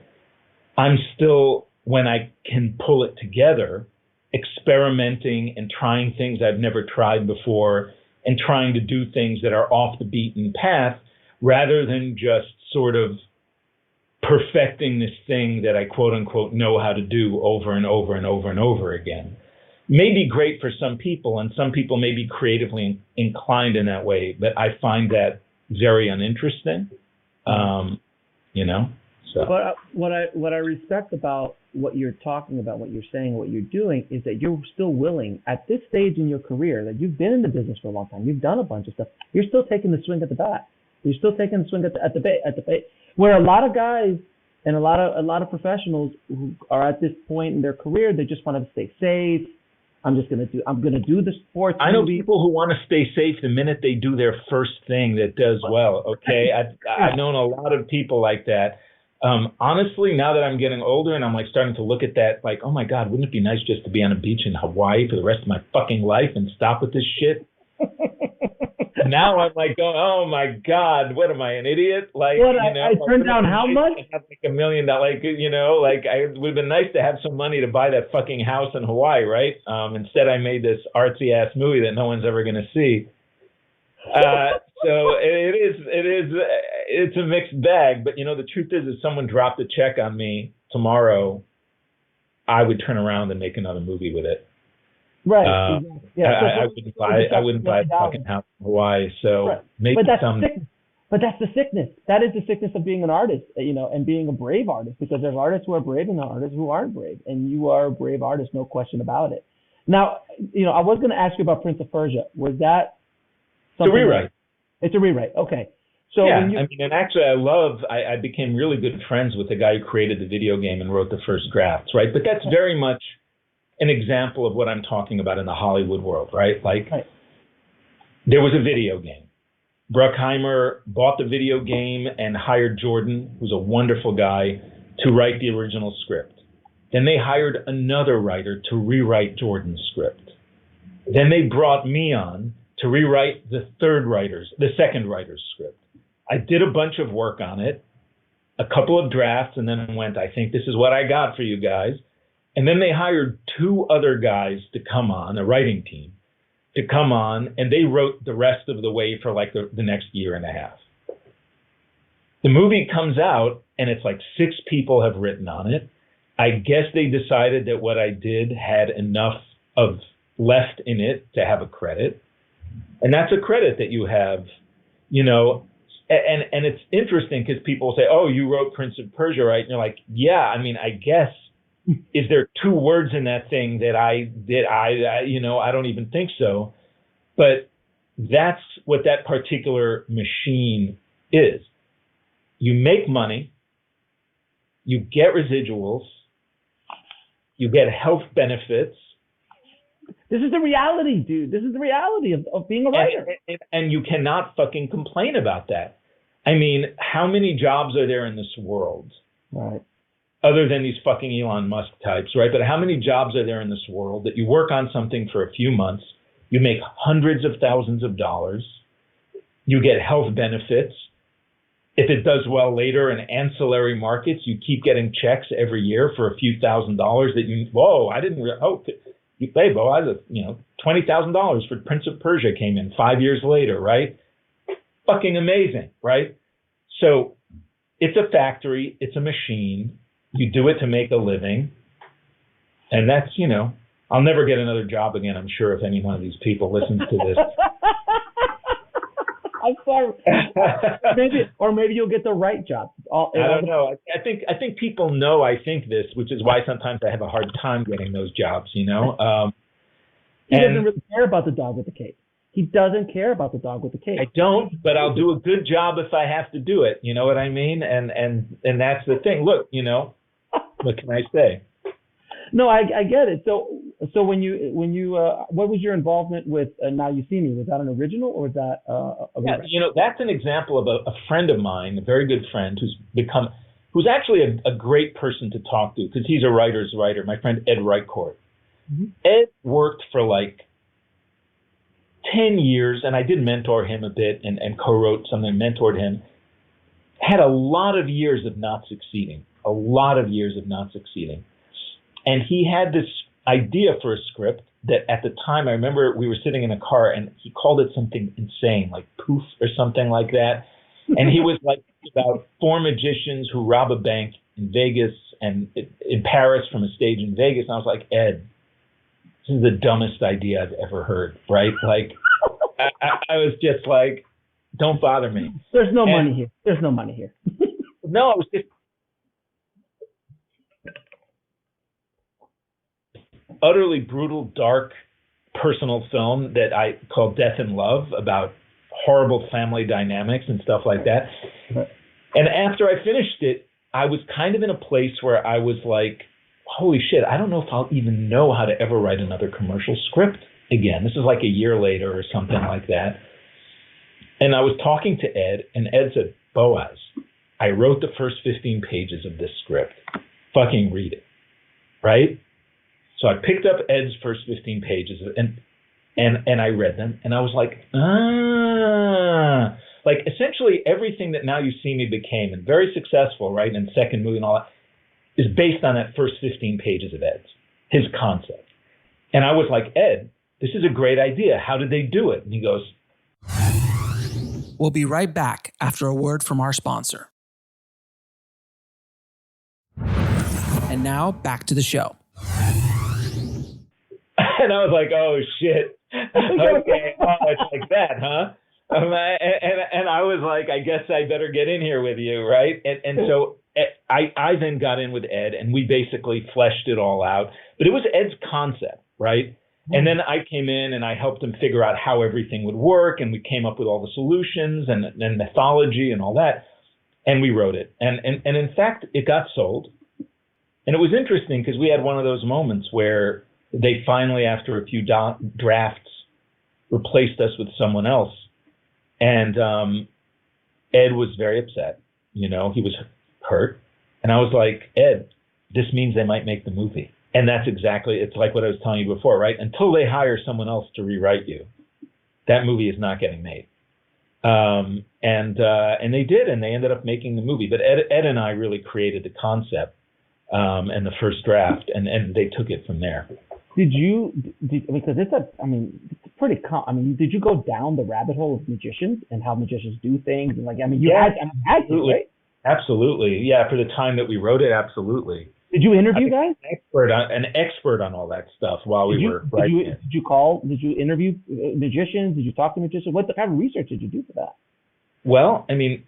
I'm still, when I can pull it together, experimenting and trying things I've never tried before and trying to do things that are off the beaten path rather than just sort of perfecting this thing that I quote unquote know how to do over and over and over and over again. May be great for some people, and some people may be creatively inclined in that way, but I find that very uninteresting. You know. So. But what I respect about what you're talking about, what you're saying, what you're doing, is that you're still willing at this stage in your career, that you've been in the business for a long time, you've done a bunch of stuff. You're still taking the swing at the bat. You're still taking the swing at the bait. Where a lot of guys and a lot of professionals who are at this point in their career, they just want to stay safe. I'm gonna do the sports. I know people who want to stay safe the minute they do their first thing that does well. Okay, I've known a lot of people like that. Honestly, now that I'm getting older and I'm like starting to look at that, like, oh my God, wouldn't it be nice just to be on a beach in Hawaii for the rest of my fucking life and stop with this shit? Now I'm like going, oh my God, what am I, an idiot? Like, What, you know, I turned down how much? Have like $1 million, like, you know, like it would have been nice to have some money to buy that fucking house in Hawaii, right? Instead, I made this artsy ass movie that no one's ever going to see. So it's a mixed bag, but you know, the truth is if someone dropped a check on me tomorrow, I would turn around and make another movie with it. Right. I wouldn't buy a fucking house in Hawaii. So right. maybe But that's the sickness. That is the sickness of being an artist, you know, and being a brave artist, because there's artists who are brave and artists who aren't brave, and you are a brave artist, no question about it. Now, you know, I was going to ask you about Prince of Persia. Was that something? It's a rewrite. It's a rewrite. Okay. So yeah, I mean, and actually, I became really good friends with the guy who created the video game and wrote the first drafts, right? But that's very much an example of what I'm talking about in the Hollywood world, right? Like, there was a video game. Bruckheimer bought the video game and hired Jordan, who's a wonderful guy, to write the original script. Then they hired another writer to rewrite Jordan's script. Then they brought me on to rewrite the second writer's script. I did a bunch of work on it, a couple of drafts, and then went, I think this is what I got for you guys. And then they hired two other guys to come on, a writing team, to come on, and they wrote the rest of the way for like the next year and a half. The movie comes out, and it's like 6 people have written on it. I guess they decided that what I did had enough of left in it to have a credit. And that's a credit that you have, you know, and it's interesting because people say, oh, you wrote Prince of Persia, right? And you're like, yeah, I mean, I guess, is there 2 words in that thing that I you know, I don't even think so. But that's what that particular machine is. You make money, you get residuals, you get health benefits. This is the reality, dude. This is the reality of being a writer. And you cannot fucking complain about that. I mean, how many jobs are there in this world? Right. Other than these fucking Elon Musk types, right? But how many jobs are there in this world that you work on something for a few months, you make hundreds of thousands of dollars, you get health benefits. If it does well later in ancillary markets, you keep getting checks every year for a few $1,000s that you, whoa, I didn't, you pay Boaz, you know, $20,000 for Prince of Persia came in 5 years later, right? Fucking amazing, right? So it's a factory, it's a machine. You do it to make a living. And that's, you know, I'll never get another job again, I'm sure, if any one of these people listens to this. I'm sorry. maybe you'll get the right job. I don't know. I think people know I think this, which is why sometimes I have a hard time getting those jobs, you know. He doesn't really care about the dog with the cape. He doesn't care about the dog with the cape. I don't, but I'll do a good job if I have to do it. You know what I mean? And that's the thing. Look, you know, what can I say? No, I get it. So when you what was your involvement with Now You See Me? Was that an original or was that yeah, you know, that's an example of a friend of mine, a very good friend who's actually a great person to talk to because he's a writer's writer. My friend Ed Reichort. Mm-hmm. Ed worked for like 10 years, and I did mentor him a bit and co-wrote something, mentored him. Had a lot of years of not succeeding. And he had this idea for a script that at the time, I remember we were sitting in a car and he called it something insane, like Poof or something like that. And he was like about 4 magicians who rob a bank in Vegas and in Paris from a stage in Vegas. And I was like, Ed, this is the dumbest idea I've ever heard, right? Like, I was just like, don't bother me. There's no money here. There's no money here. No, it was just utterly brutal, dark, personal film that I call Death and Love, about horrible family dynamics and stuff like that. And after I finished it, I was kind of in a place where I was like, holy shit, I don't know if I'll even know how to ever write another commercial script again. This is like a year later or something like that. And I was talking to Ed, and Ed said, Boaz, I wrote the first 15 pages of this script. Fucking read it, right? So I picked up Ed's first 15 pages and I read them, and I was like, like essentially everything that Now You See Me became, and very successful, right, and second movie and all that, is based on that first 15 pages of Ed's, his concept. And I was like, Ed, this is a great idea. How did they do it? And he goes, We'll be right back after a word from our sponsor. And now back to the show. And I was like, oh, shit. Okay, it's like that, huh? And I was like, I guess I better get in here with you, right? And so I then got in with Ed, and we basically fleshed it all out. But it was Ed's concept, right? And then I came in and I helped him figure out how everything would work, and we came up with all the solutions and mythology and all that, and we wrote it. And in fact, it got sold. And it was interesting because we had one of those moments where they finally, after a few drafts, replaced us with someone else. And Ed was very upset. You know, he was hurt. And I was like, Ed, this means they might make the movie. And that's exactly, it's like what I was telling you before, right? Until they hire someone else to rewrite you, that movie is not getting made. And they did, and they ended up making the movie. But Ed and I really created the concept and the first draft, and they took it from there. Because it's pretty did you go down the rabbit hole of magicians and how magicians do things? And had to, right? Absolutely. Yeah, for the time that we wrote it, absolutely. Did you interview guys? An expert on all that stuff while we were writing it. Did you interview magicians? Did you talk to magicians? What kind of research did you do for that? Well, I mean,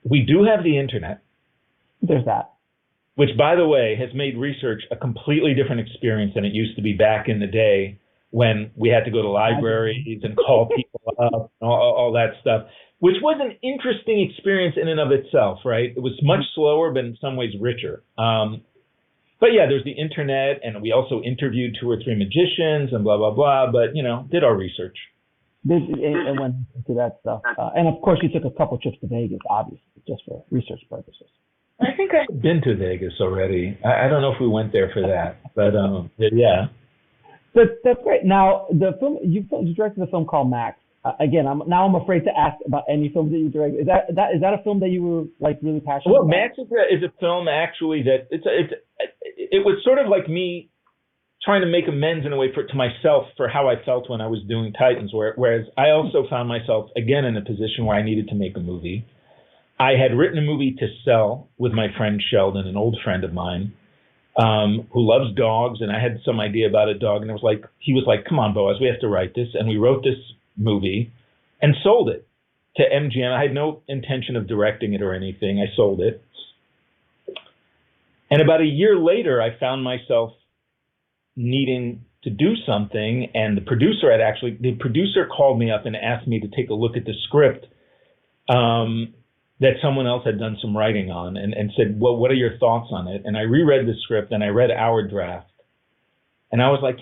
we do have the internet. There's that. Which, by the way, has made research a completely different experience than it used to be back in the day when we had to go to libraries and call people up and all that stuff, which was an interesting experience in and of itself, right? It was much slower, but in some ways richer. But yeah, there's the internet, and we also interviewed 2 or 3 magicians and blah, blah, blah, but, did our research. And went into that stuff. And of course, you took a couple trips to Vegas, obviously, just for research purposes. I think I've been to Vegas already. I don't know if we went there for that, but yeah. That's great. Now, the film you directed a film called Max. Again, I'm afraid to ask about any film that you directed. Is that a film that you were really passionate about? Well, Max is a film actually that it was sort of like me trying to make amends in a way to myself for how I felt when I was doing Titans, whereas I also found myself again in a position where I needed to make a movie. I had written a movie to sell with my friend Sheldon, an old friend of mine, who loves dogs, and I had some idea about a dog, and he was like, come on, Boaz, we have to write this. And we wrote this movie and sold it to MGM. I had no intention of directing it or anything. I sold it. And about a year later, I found myself needing to do something, and the producer called me up and asked me to take a look at the script that someone else had done some writing on, and said, well, what are your thoughts on it? And I reread the script, and I read our draft. And I was like,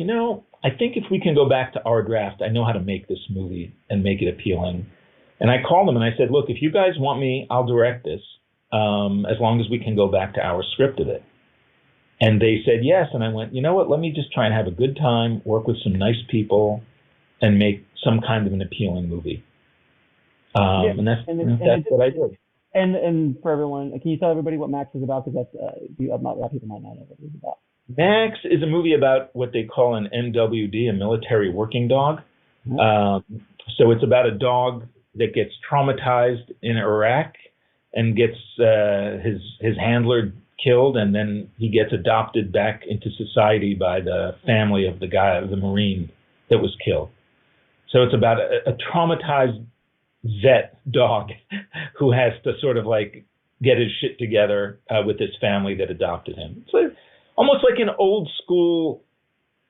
I think if we can go back to our draft, I know how to make this movie and make it appealing. And I called them and I said, look, if you guys want me, I'll direct this, as long as we can go back to our script of it. And they said yes. And I went, you know what, let me just try and have a good time, work with some nice people, and make some kind of an appealing movie. And that's what I did. And for everyone, can you tell everybody what Max is about? Because a lot of people might not know what it's about. Max is a movie about what they call an MWD, a military working dog. Mm-hmm. So it's about a dog that gets traumatized in Iraq and gets his handler killed, and then he gets adopted back into society by the family of the Marine that was killed. So it's about a traumatized vet dog who has to sort of get his shit together with his family that adopted him. It's almost like an old school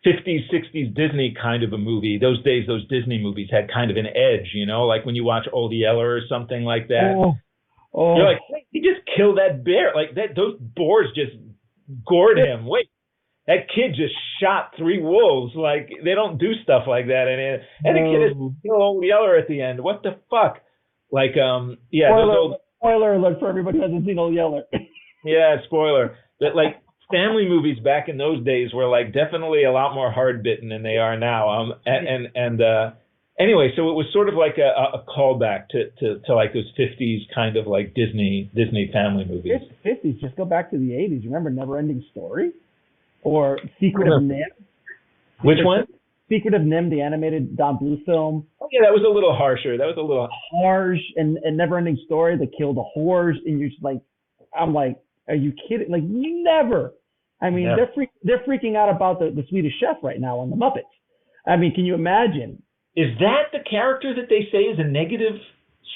50s, 60s Disney kind of a movie. Those days, those Disney movies had kind of an edge, like when you watch Old Yeller or something like that. Oh. You're like, wait, he just killed that bear. Those boars just gored him. Wait, that kid just shot 3 wolves. They don't do stuff like that. And the kid is kill Old Yeller at the end. What the fuck? Those old Spoiler alert for everybody who hasn't seen Old Yeller. Yeah, spoiler. That like family movies back in those days were like definitely a lot more hard bitten than they are now. Anyway, so it was sort of like a callback to like those 50s kind of like Disney family movies. 50s, just go back to the 80s. Remember Never-Ending Story or Secret of Nim? Which one? Secret of Nim, the animated Don Bluth film. Oh, yeah, that was a little harsher. That was a little harsh. And Never-Ending Story, they kill the whores, and you're just like, I'm like, are you kidding? Like, never. I mean, never. They're freaking out about the Swedish Chef right now on the Muppets. I mean, can you imagine? Is that the character that they say is a negative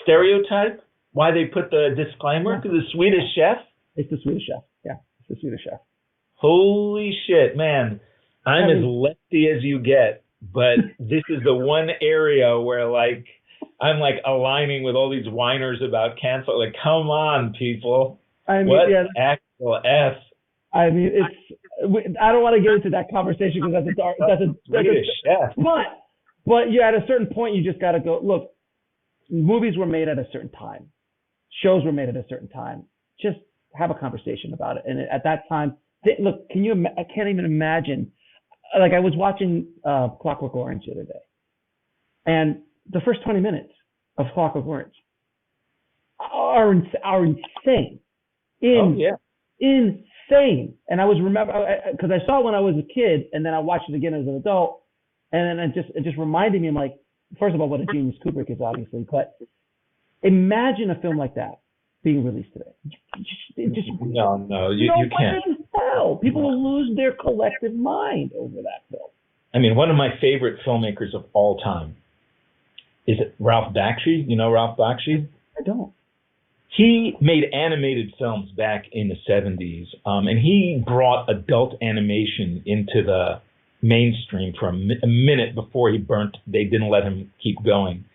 stereotype? Why they put the disclaimer? Because the Swedish Chef? It's the Swedish Chef. Yeah, it's the Swedish Chef. Holy shit, man. I'm as lefty as you get, but this is the one area where, like, I'm, like, aligning with all these whiners about cancel. Like, come on, people. I mean, what actual F? I mean, I don't want to get into that conversation because that's a Swedish Chef. But yeah, at a certain point, you just got to go, look, movies were made at a certain time. Shows were made at a certain time. Just have a conversation about it. And at that time, look, I can't even imagine. Like, I was watching Clockwork Orange the other day. And the first 20 minutes of Clockwork Orange are insane. Insane. And I was because I saw it when I was a kid, and then I watched it again as an adult. And then it just reminded me, I'm like, first of all, what a genius Kubrick is, obviously. But imagine a film like that being released today. No, you can't. Hell, people will lose their collective mind over that film. I mean, one of my favorite filmmakers of all time is Ralph Bakshi. You know Ralph Bakshi? I don't. He made animated films back in the 70s, and he brought adult animation into the mainstream for a minute before he burnt. They didn't let him keep going.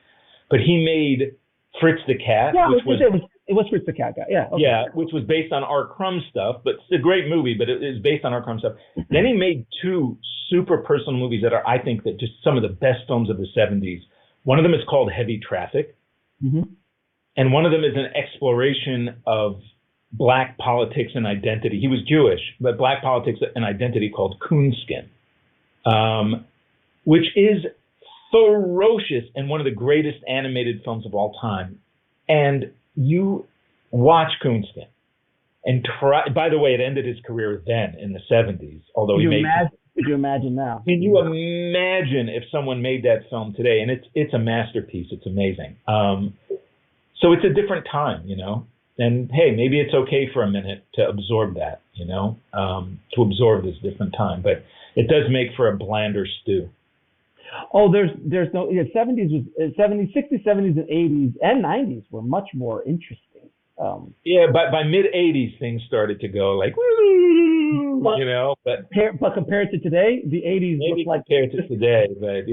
But he made Fritz the Cat, which it was Fritz the Cat guy. Yeah. Okay. Yeah, which was based on R. Crumb stuff, but it's a great movie, but it is based on R. Crumb stuff. Then he made two super personal movies that are, I think, that just some of the best films of the 70s. One of them is called Heavy Traffic. Mm-hmm. And one of them is an exploration of black politics and identity. He was Jewish, but black politics and identity called Coonskin, which is ferocious and one of the greatest animated films of all time. And you watch Coonskin and try. By the way, it ended his career then in the 70s. Although could you imagine now? Can you imagine if someone made that film today? And it's a masterpiece. It's amazing. So it's a different time, you know. And hey, maybe it's okay for a minute to absorb that, you know, to absorb this different time. But it does make for a blander stew. Oh, there's no 70s was 70s, 60s, 70s, and 80s and 90s were much more interesting. Yeah, by mid 80s things started to go like, you know, but compared to today, the 80s maybe look like compared to today, but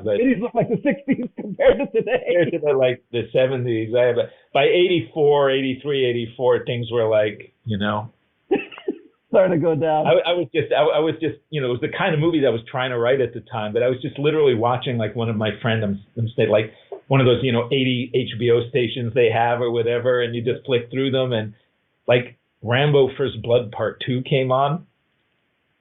but 80s look like the 60s compared to today. Compared to like the 70s, by 84, 83, 84, things were like, you know. Starting to go down. I was just, you know, it was the kind of movie that I was trying to write at the time, but I was just literally watching like one of my friends, like one of those, you know, 80 HBO stations they have or whatever, and you just flick through them, and like Rambo First Blood Part 2 came on.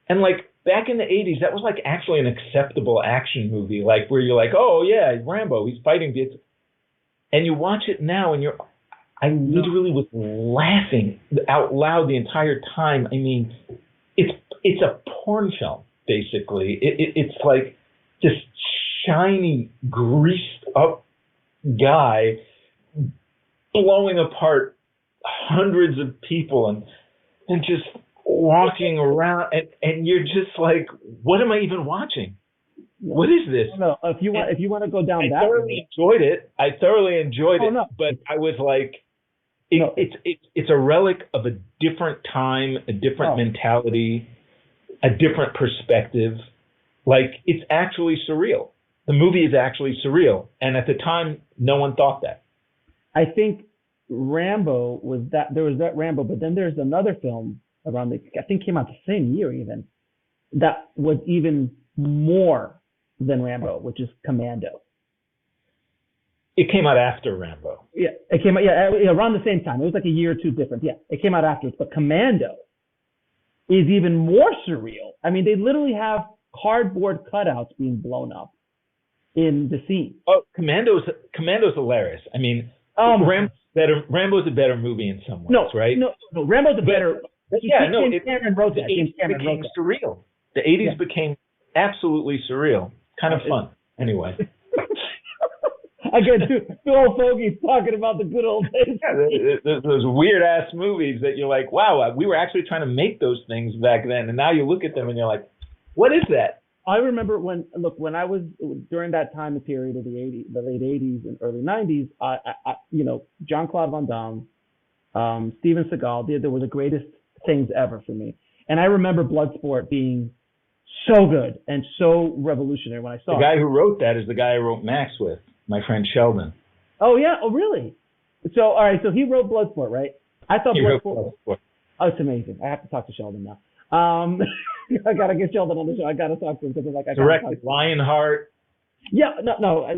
And like back in the 80s, that was like actually an acceptable action movie, like where you're like, oh yeah, Rambo, he's fighting. And you watch it now and I literally was laughing out loud the entire time. I mean, it's a porn film, basically. It's like this shiny, greased up guy blowing apart hundreds of people and just walking around. And you're just like, what am I even watching? What is this? No, if you want to go down that way. I thoroughly enjoyed it, but I was like, it's a relic of a different time, a different mentality, a different perspective. Like, it's actually surreal. The movie is actually surreal. And at the time, no one thought that. I think Rambo was that. There was that Rambo, but then there's another film around I think came out the same year even, that was even more than Rambo, which is Commando. It came out after Rambo. Yeah, it came out around the same time. It was like a year or two difference. Yeah, it came out afterwards. But Commando is even more surreal. I mean, they literally have cardboard cutouts being blown up in the scene. Oh, Commando's hilarious. I mean, Rambo's a better movie in some ways, right? No, Rambo's a better. James Cameron wrote that. The 80s became surreal. The 80s became absolutely surreal. Kind of fun. Anyway. Again, two old fogies talking about the good old days. Yeah, those weird ass movies that you're like, wow, we were actually trying to make those things back then, and now you look at them and you're like, what is that? I remember when I was during that time period of the late 80s and early 90s, I Jean-Claude Van Damme, Steven Seagal, they were the greatest things ever for me. And I remember Bloodsport being so good and so revolutionary when I saw it. The guy who wrote that is the guy I wrote Max with, my friend Sheldon. Oh, yeah? Oh, really? So, all right, so he wrote Bloodsport, right? I thought Bloodsport. Oh, it's amazing. I have to talk to Sheldon now. I got to get Sheldon on the show. I got to talk to him because like I directed Lionheart. Yeah, no. I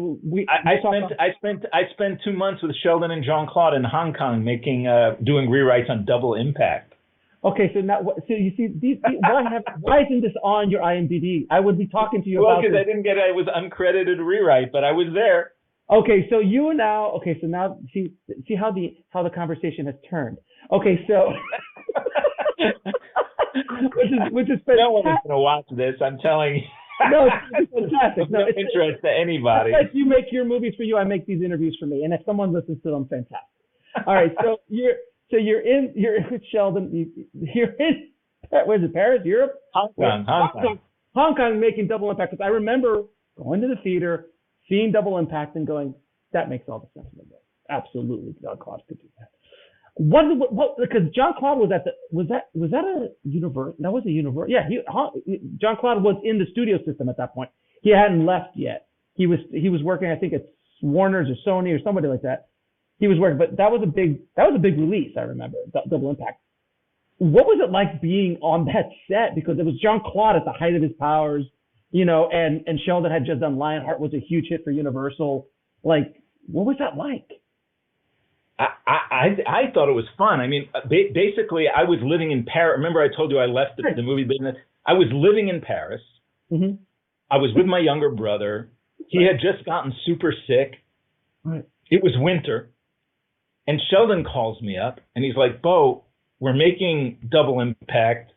spent 2 months with Sheldon and Jean-Claude in Hong Kong doing rewrites on Double Impact. Okay, so you see, why isn't this on your IMDb? I would be talking to you about this. Well, because I was uncredited rewrite, but I was there. Okay, so now see how the conversation has turned. Okay, so which is fantastic. No one is going to watch this. I'm telling you. No, it's fantastic. No, it's interest to anybody. If you make your movies for you, I make these interviews for me, and if someone listens to them, fantastic. All right, so you're in with Sheldon. You're in where's it? Paris, Europe, Hong Kong, making Double Impact. Because I remember going to the theater, seeing Double Impact, and going, that makes all the sense in the world. Absolutely, Jean-Claude could do that. What? Because Jean-Claude was that a universe? That was a universe. Yeah, Jean-Claude was in the studio system at that point. He hadn't left yet. He was working, I think, at Warner's or Sony or somebody like that. He was working, but that was a big release. I remember Double Impact. What was it like being on that set? Because it was Jean-Claude at the height of his powers, and Sheldon had just done Lionheart, was a huge hit for Universal. Like, what was that like? I thought it was fun. I mean, basically, I was living in Paris. Remember, I told you I left the movie business. I was living in Paris. Mm-hmm. I was with my younger brother. He had just gotten super sick. Right. It was winter. And Sheldon calls me up, and he's like, Bo, we're making Double Impact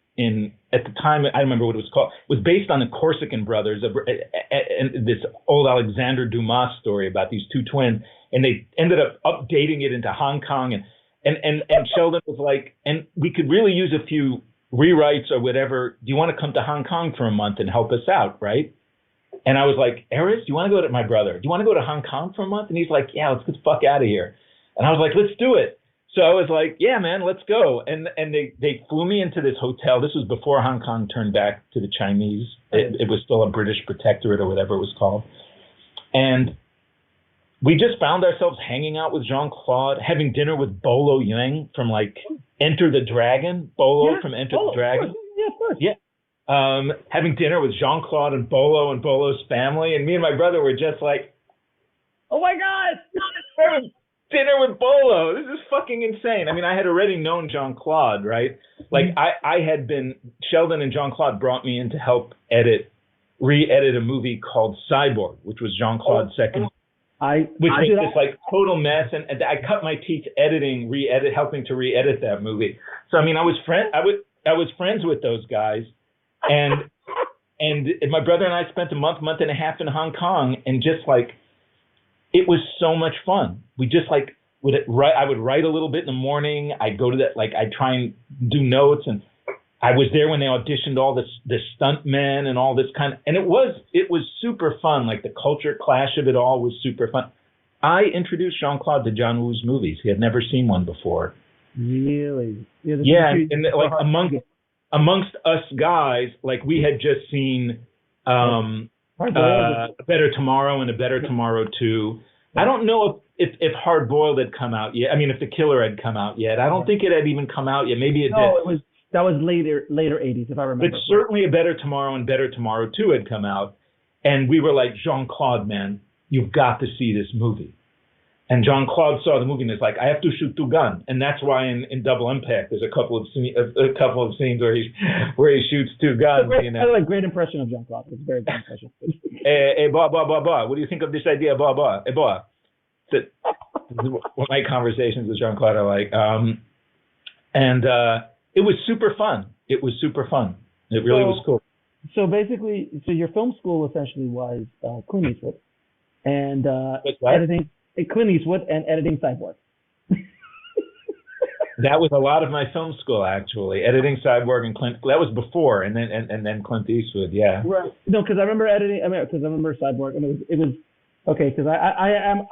at the time, I remember what it was called. It was based on the Corsican brothers, and this old Alexander Dumas story about these two twins. And they ended up updating it into Hong Kong. And Sheldon was like, and we could really use a few rewrites or whatever. Do you want to come to Hong Kong for a month and help us out, right? And I was like, Eris, do you want to go to my brother? Do you want to go to Hong Kong for a month? And he's like, yeah, let's get the fuck out of here. And I was like, let's do it. So I was like, yeah, man, let's go. And they flew me into this hotel. This was before Hong Kong turned back to the Chinese. It was still a British protectorate or whatever it was called. And we just found ourselves hanging out with Jean-Claude, having dinner with Bolo Yang from like Enter the Dragon. Bolo from Enter the Dragon. Of course. Yeah. Having dinner with Jean-Claude and Bolo's family. And me and my brother were just like, oh my God, dinner with Bolo. This is fucking insane. I mean, I had already known Jean-Claude, right? Like I had been, Sheldon and Jean-Claude brought me in to help re-edit a movie called Cyborg, which was Jean-Claude's second. Which makes this like total mess, and I cut my teeth helping to re-edit that movie. So I mean, I was friends with those guys, and my brother and I spent a month and a half in Hong Kong, and just like it was so much fun. We just like I would write a little bit in the morning. I'd go to that, like I'd try and do notes, and I was there when they auditioned all the stuntmen and all this kind of, and it was super fun. Like the culture clash of it all was super fun. I introduced Jean-Claude to John Woo's movies. He had never seen one before. Really? Yeah, and like amongst us guys, like we had just seen A Better Tomorrow and A Better Tomorrow 2. I don't know if Hard Boiled had come out yet. I mean, if The Killer had come out yet. I don't think it had even come out yet. Maybe it did. No, that was later 80s, if I remember. But certainly A Better Tomorrow and Better Tomorrow 2 had come out. And we were like, Jean-Claude, man, you've got to see this movie. And Jean-Claude saw the movie and is like, I have to shoot two guns. And that's why in Double Impact, there's a couple of scenes where he shoots two guns. Great impression of Jean-Claude. It's a very good impression. Hey, Boaz, what do you think of this idea, Boaz? Hey, Boaz. This is what my conversations with Jean-Claude are like. It was super fun. It really was cool. So basically, your film school essentially was Clint Eastwood and editing. Clint Eastwood and editing Cyborg. That was a lot of my film school, actually. Editing Cyborg and Clint. That was before, and then Clint Eastwood. Yeah. Right. No, because I remember editing. Because I remember Cyborg, and it was okay. Because I am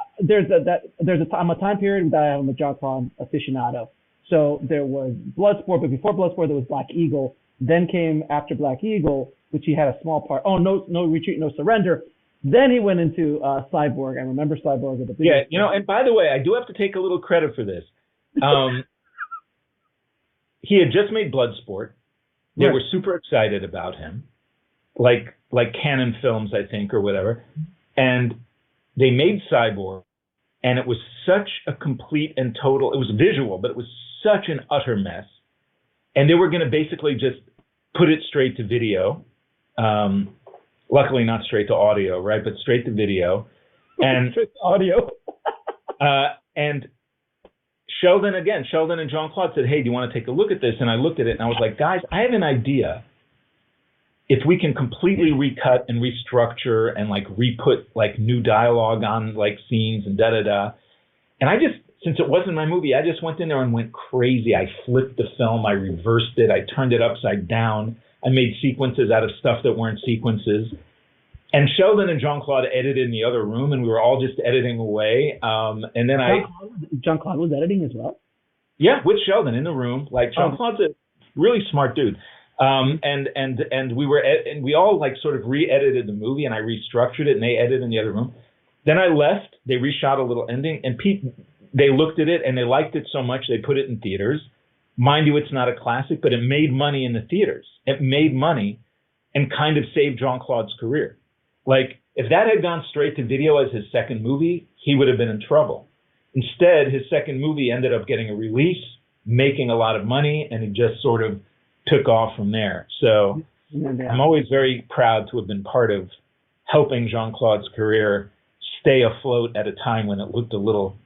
I'm a time period that I am a John aficionado. So there was Bloodsport, but before Bloodsport there was Black Eagle. Then came after Black Eagle, which he had a small part. Oh, no retreat, no surrender. Then he went into Cyborg. I remember Cyborg at the beginning. Yeah, and by the way, I do have to take a little credit for this. He had just made Bloodsport. They were super excited about him, like Canon Films, I think, or whatever. And they made Cyborg, and it was such a complete and total. It was visual, but it was such an utter mess. And they were going to basically just put it straight to video. Luckily, not straight to audio, right? But straight to video. And straight to audio. And Sheldon and Jean-Claude said, hey, do you want to take a look at this? And I looked at it and I was like, guys, I have an idea. If we can completely recut and restructure and like re-put like new dialogue on like scenes and da-da-da. And I just, since it wasn't my movie, I just went in there and went crazy. I flipped the film. I reversed it. I turned it upside down. I made sequences out of stuff that weren't sequences. And Sheldon and Jean-Claude edited in the other room, and we were all just editing away. And then Jean-Claude was editing as well? Yeah, with Sheldon in the room. Like, Jean-Claude's a really smart dude. And we all like sort of re-edited the movie, and I restructured it, and they edited in the other room. Then I left. They reshot a little ending, and they looked at it, and they liked it so much they put it in theaters. Mind you, it's not a classic, but it made money in the theaters. It made money and kind of saved Jean-Claude's career. Like, if that had gone straight to video as his second movie, he would have been in trouble. Instead, his second movie ended up getting a release, making a lot of money, and it just sort of took off from there. So I'm always very proud to have been part of helping Jean-Claude's career stay afloat at a time when it looked a little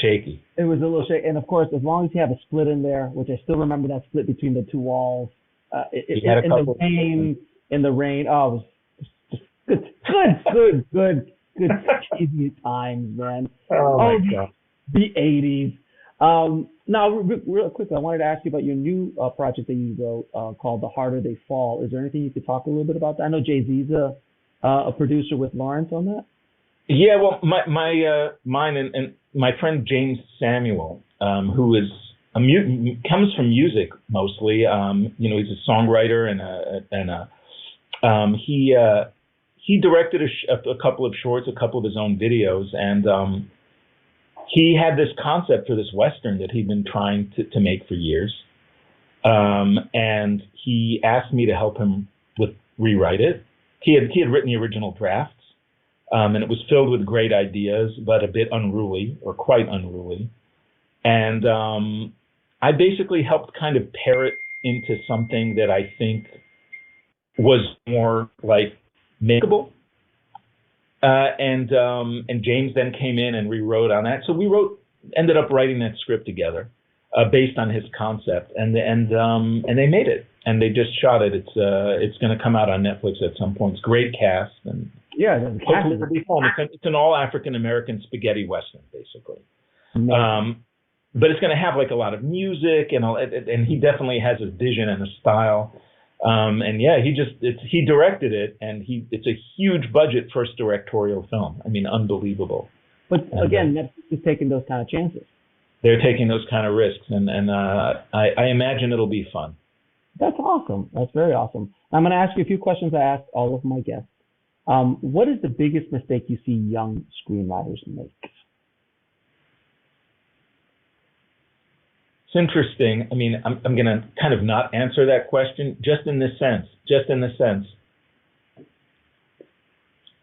shaky. It was a little shaky. And of course, as long as you have a split in there, which I still remember that split between the two walls, in the rain. Oh, it was just good cheesy times, man. Oh my God. The 80s. Now, real quickly, I wanted to ask you about your new project that you wrote called The Harder They Fall. Is there anything you could talk a little bit about that? I know Jay-Z's a producer with Lawrence on that. Yeah, well, mine and my friend James Samuel, who is comes from music mostly. He's a songwriter and he directed a couple of shorts, a couple of his own videos, and he had this concept for this Western that he'd been trying to make for years. And he asked me to help him rewrite it. He had written the original drafts, and it was filled with great ideas, but a bit unruly, or quite unruly. And I basically helped kind of pare it into something that I think was more like makeable. And James then came in and rewrote on that. So we ended up writing that script together, based on his concept, and they made it, and they just shot it. It's going to come out on Netflix at some point. It's great cast, and the cast it'll be fun. It's an all African American spaghetti Western, basically. But it's going to have like a lot of music, and he definitely has a vision and a style. And yeah, he directed it, and it's a huge budget first directorial film. I mean, unbelievable. But again, Netflix is taking those kind of chances. They're taking those kind of risks, and I imagine it'll be fun. That's awesome. That's very awesome. I'm going to ask you a few questions I ask all of my guests. What is the biggest mistake you see young screenwriters make? It's interesting. I mean, I'm going to kind of not answer that question just in the sense.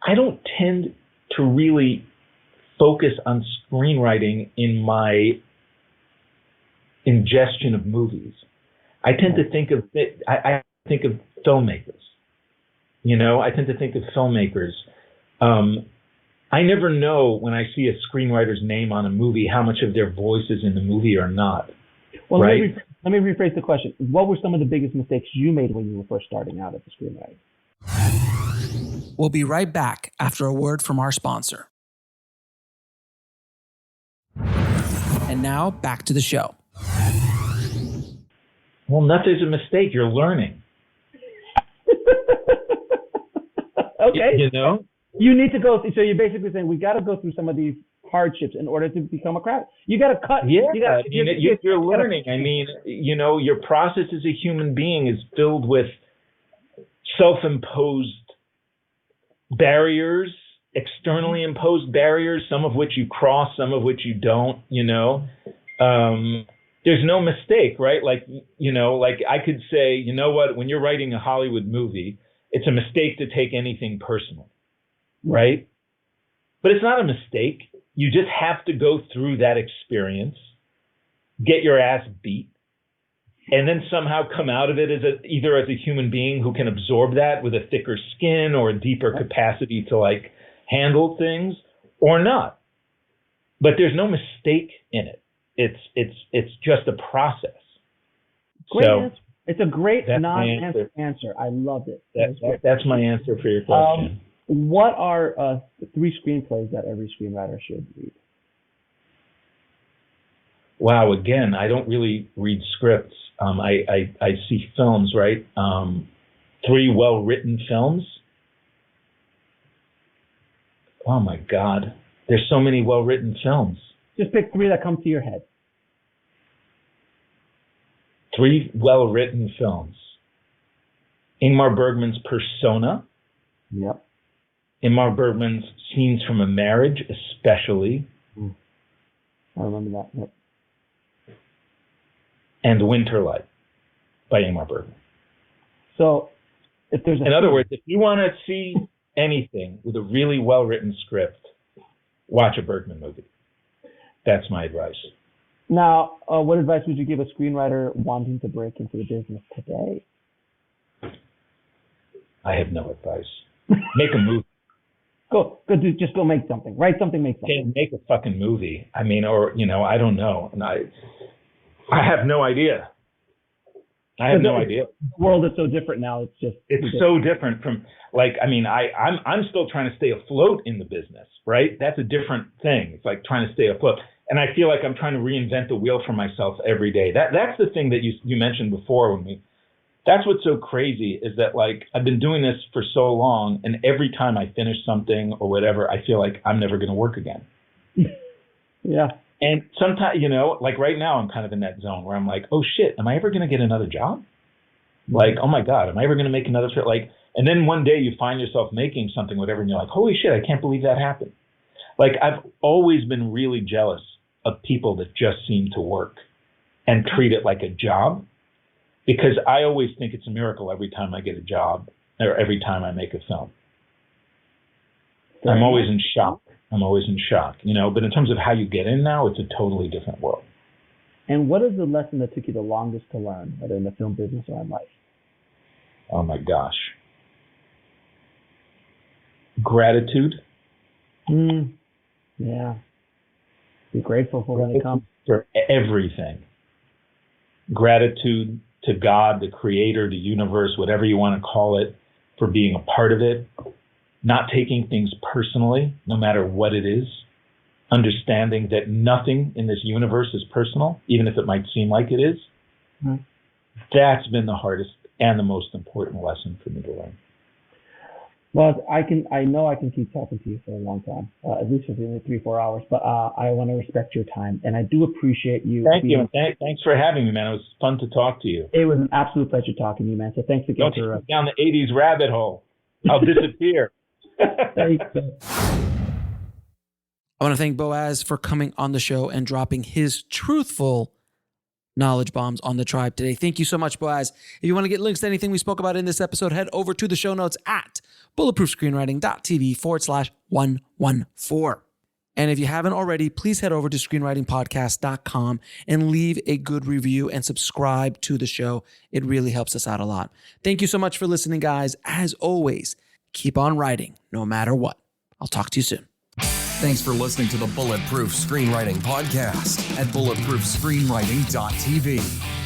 I don't tend to really focus on screenwriting in my ingestion of movies. I tend to think of I think of filmmakers. I tend to think of filmmakers. I never know when I see a screenwriter's name on a movie how much of their voice is in the movie or not. Well, right? let me rephrase the question. What were some of the biggest mistakes you made when you were first starting out as a screenwriter? We'll be right back after a word from our sponsor. And now back to the show. Well, nothing's a mistake. You're learning. Okay. You need to go. So you're basically saying we got to go through some of these hardships in order to become a craft. You got to cut. Yeah, you're learning. I mean, your process as a human being is filled with self-imposed barriers, externally imposed barriers, some of which you cross, some of which you don't. There's no mistake, right? Like I could say, you know what? When you're writing a Hollywood movie, it's a mistake to take anything personal. Right? But it's not a mistake. You just have to go through that experience, get your ass beat, and then somehow come out of it either as a human being who can absorb that with a thicker skin or a deeper capacity to handle things, or not. But there's no mistake in it. It's just a process. Great answer. It's a great non-answer answer. I loved it. That's my answer for your question. What are 3 screenplays that every screenwriter should read? Wow, again, I don't really read scripts. I see films, right? 3 well-written films. Oh my God, there's so many well-written films. Just pick 3 that come to your head. 3 well-written films. Ingmar Bergman's Persona. Yep. Ingmar Bergman's Scenes from a Marriage, especially. I remember that. Yep. And Winterlight by Ingmar Bergman. So, if there's in other words, if you want to see anything with a really well-written script, watch a Bergman movie. That's my advice. Now, what advice would you give a screenwriter wanting to break into the business today? I have no advice. Make a movie. Just go make something. Write something, make something. Make a fucking movie. I mean, or, I don't know. And I have no idea. No idea. The world is so different now. It's so different from I'm still trying to stay afloat in the business, right? That's a different thing. It's like trying to stay afloat. And I feel like I'm trying to reinvent the wheel for myself every day. That's the thing that you mentioned before that's what's so crazy is that I've been doing this for so long, and every time I finish something or whatever, I feel like I'm never going to work again. Yeah. And sometimes, right now I'm kind of in that zone where I'm like, oh shit, am I ever going to get another job? Oh my God, am I ever going to make another trip? And then one day you find yourself making something, whatever, and you're like, holy shit, I can't believe that happened. I've always been really jealous of people that just seem to work and treat it like a job, because I always think it's a miracle every time I get a job or every time I make a film. I'm always in shock. But in terms of how you get in now, it's a totally different world. And what is the lesson that took you the longest to learn, whether in the film business or in life? Oh my gosh. Gratitude. Yeah. Be grateful for when it comes. For everything. Gratitude to God, the creator, the universe, whatever you want to call it, for being a part of it. Not taking things personally, no matter what it is. Understanding that nothing in this universe is personal, even if it might seem like it is. Mm-hmm. That's been the hardest and the most important lesson for me to learn. Well, I know I can keep talking to you for a long time, at least for 3-4 hours, but I want to respect your time, and I do appreciate you. Thank you, and thanks for having me, man. It was fun to talk to you. It was an absolute pleasure talking to you, man, so thanks again. Don't take me down the 80s rabbit hole. I'll disappear. I want to thank Boaz for coming on the show and dropping his truthful knowledge bombs on the tribe today. Thank you so much, Boaz. If you want to get links to anything we spoke about in this episode, head over to the show notes at bulletproofscreenwriting.tv/114. And if you haven't already, please head over to screenwritingpodcast.com and leave a good review and subscribe to the show. It really helps us out a lot. Thank you so much for listening, guys. As always, keep on writing no matter what. I'll talk to you soon. Thanks for listening to the Bulletproof Screenwriting Podcast at bulletproofscreenwriting.tv.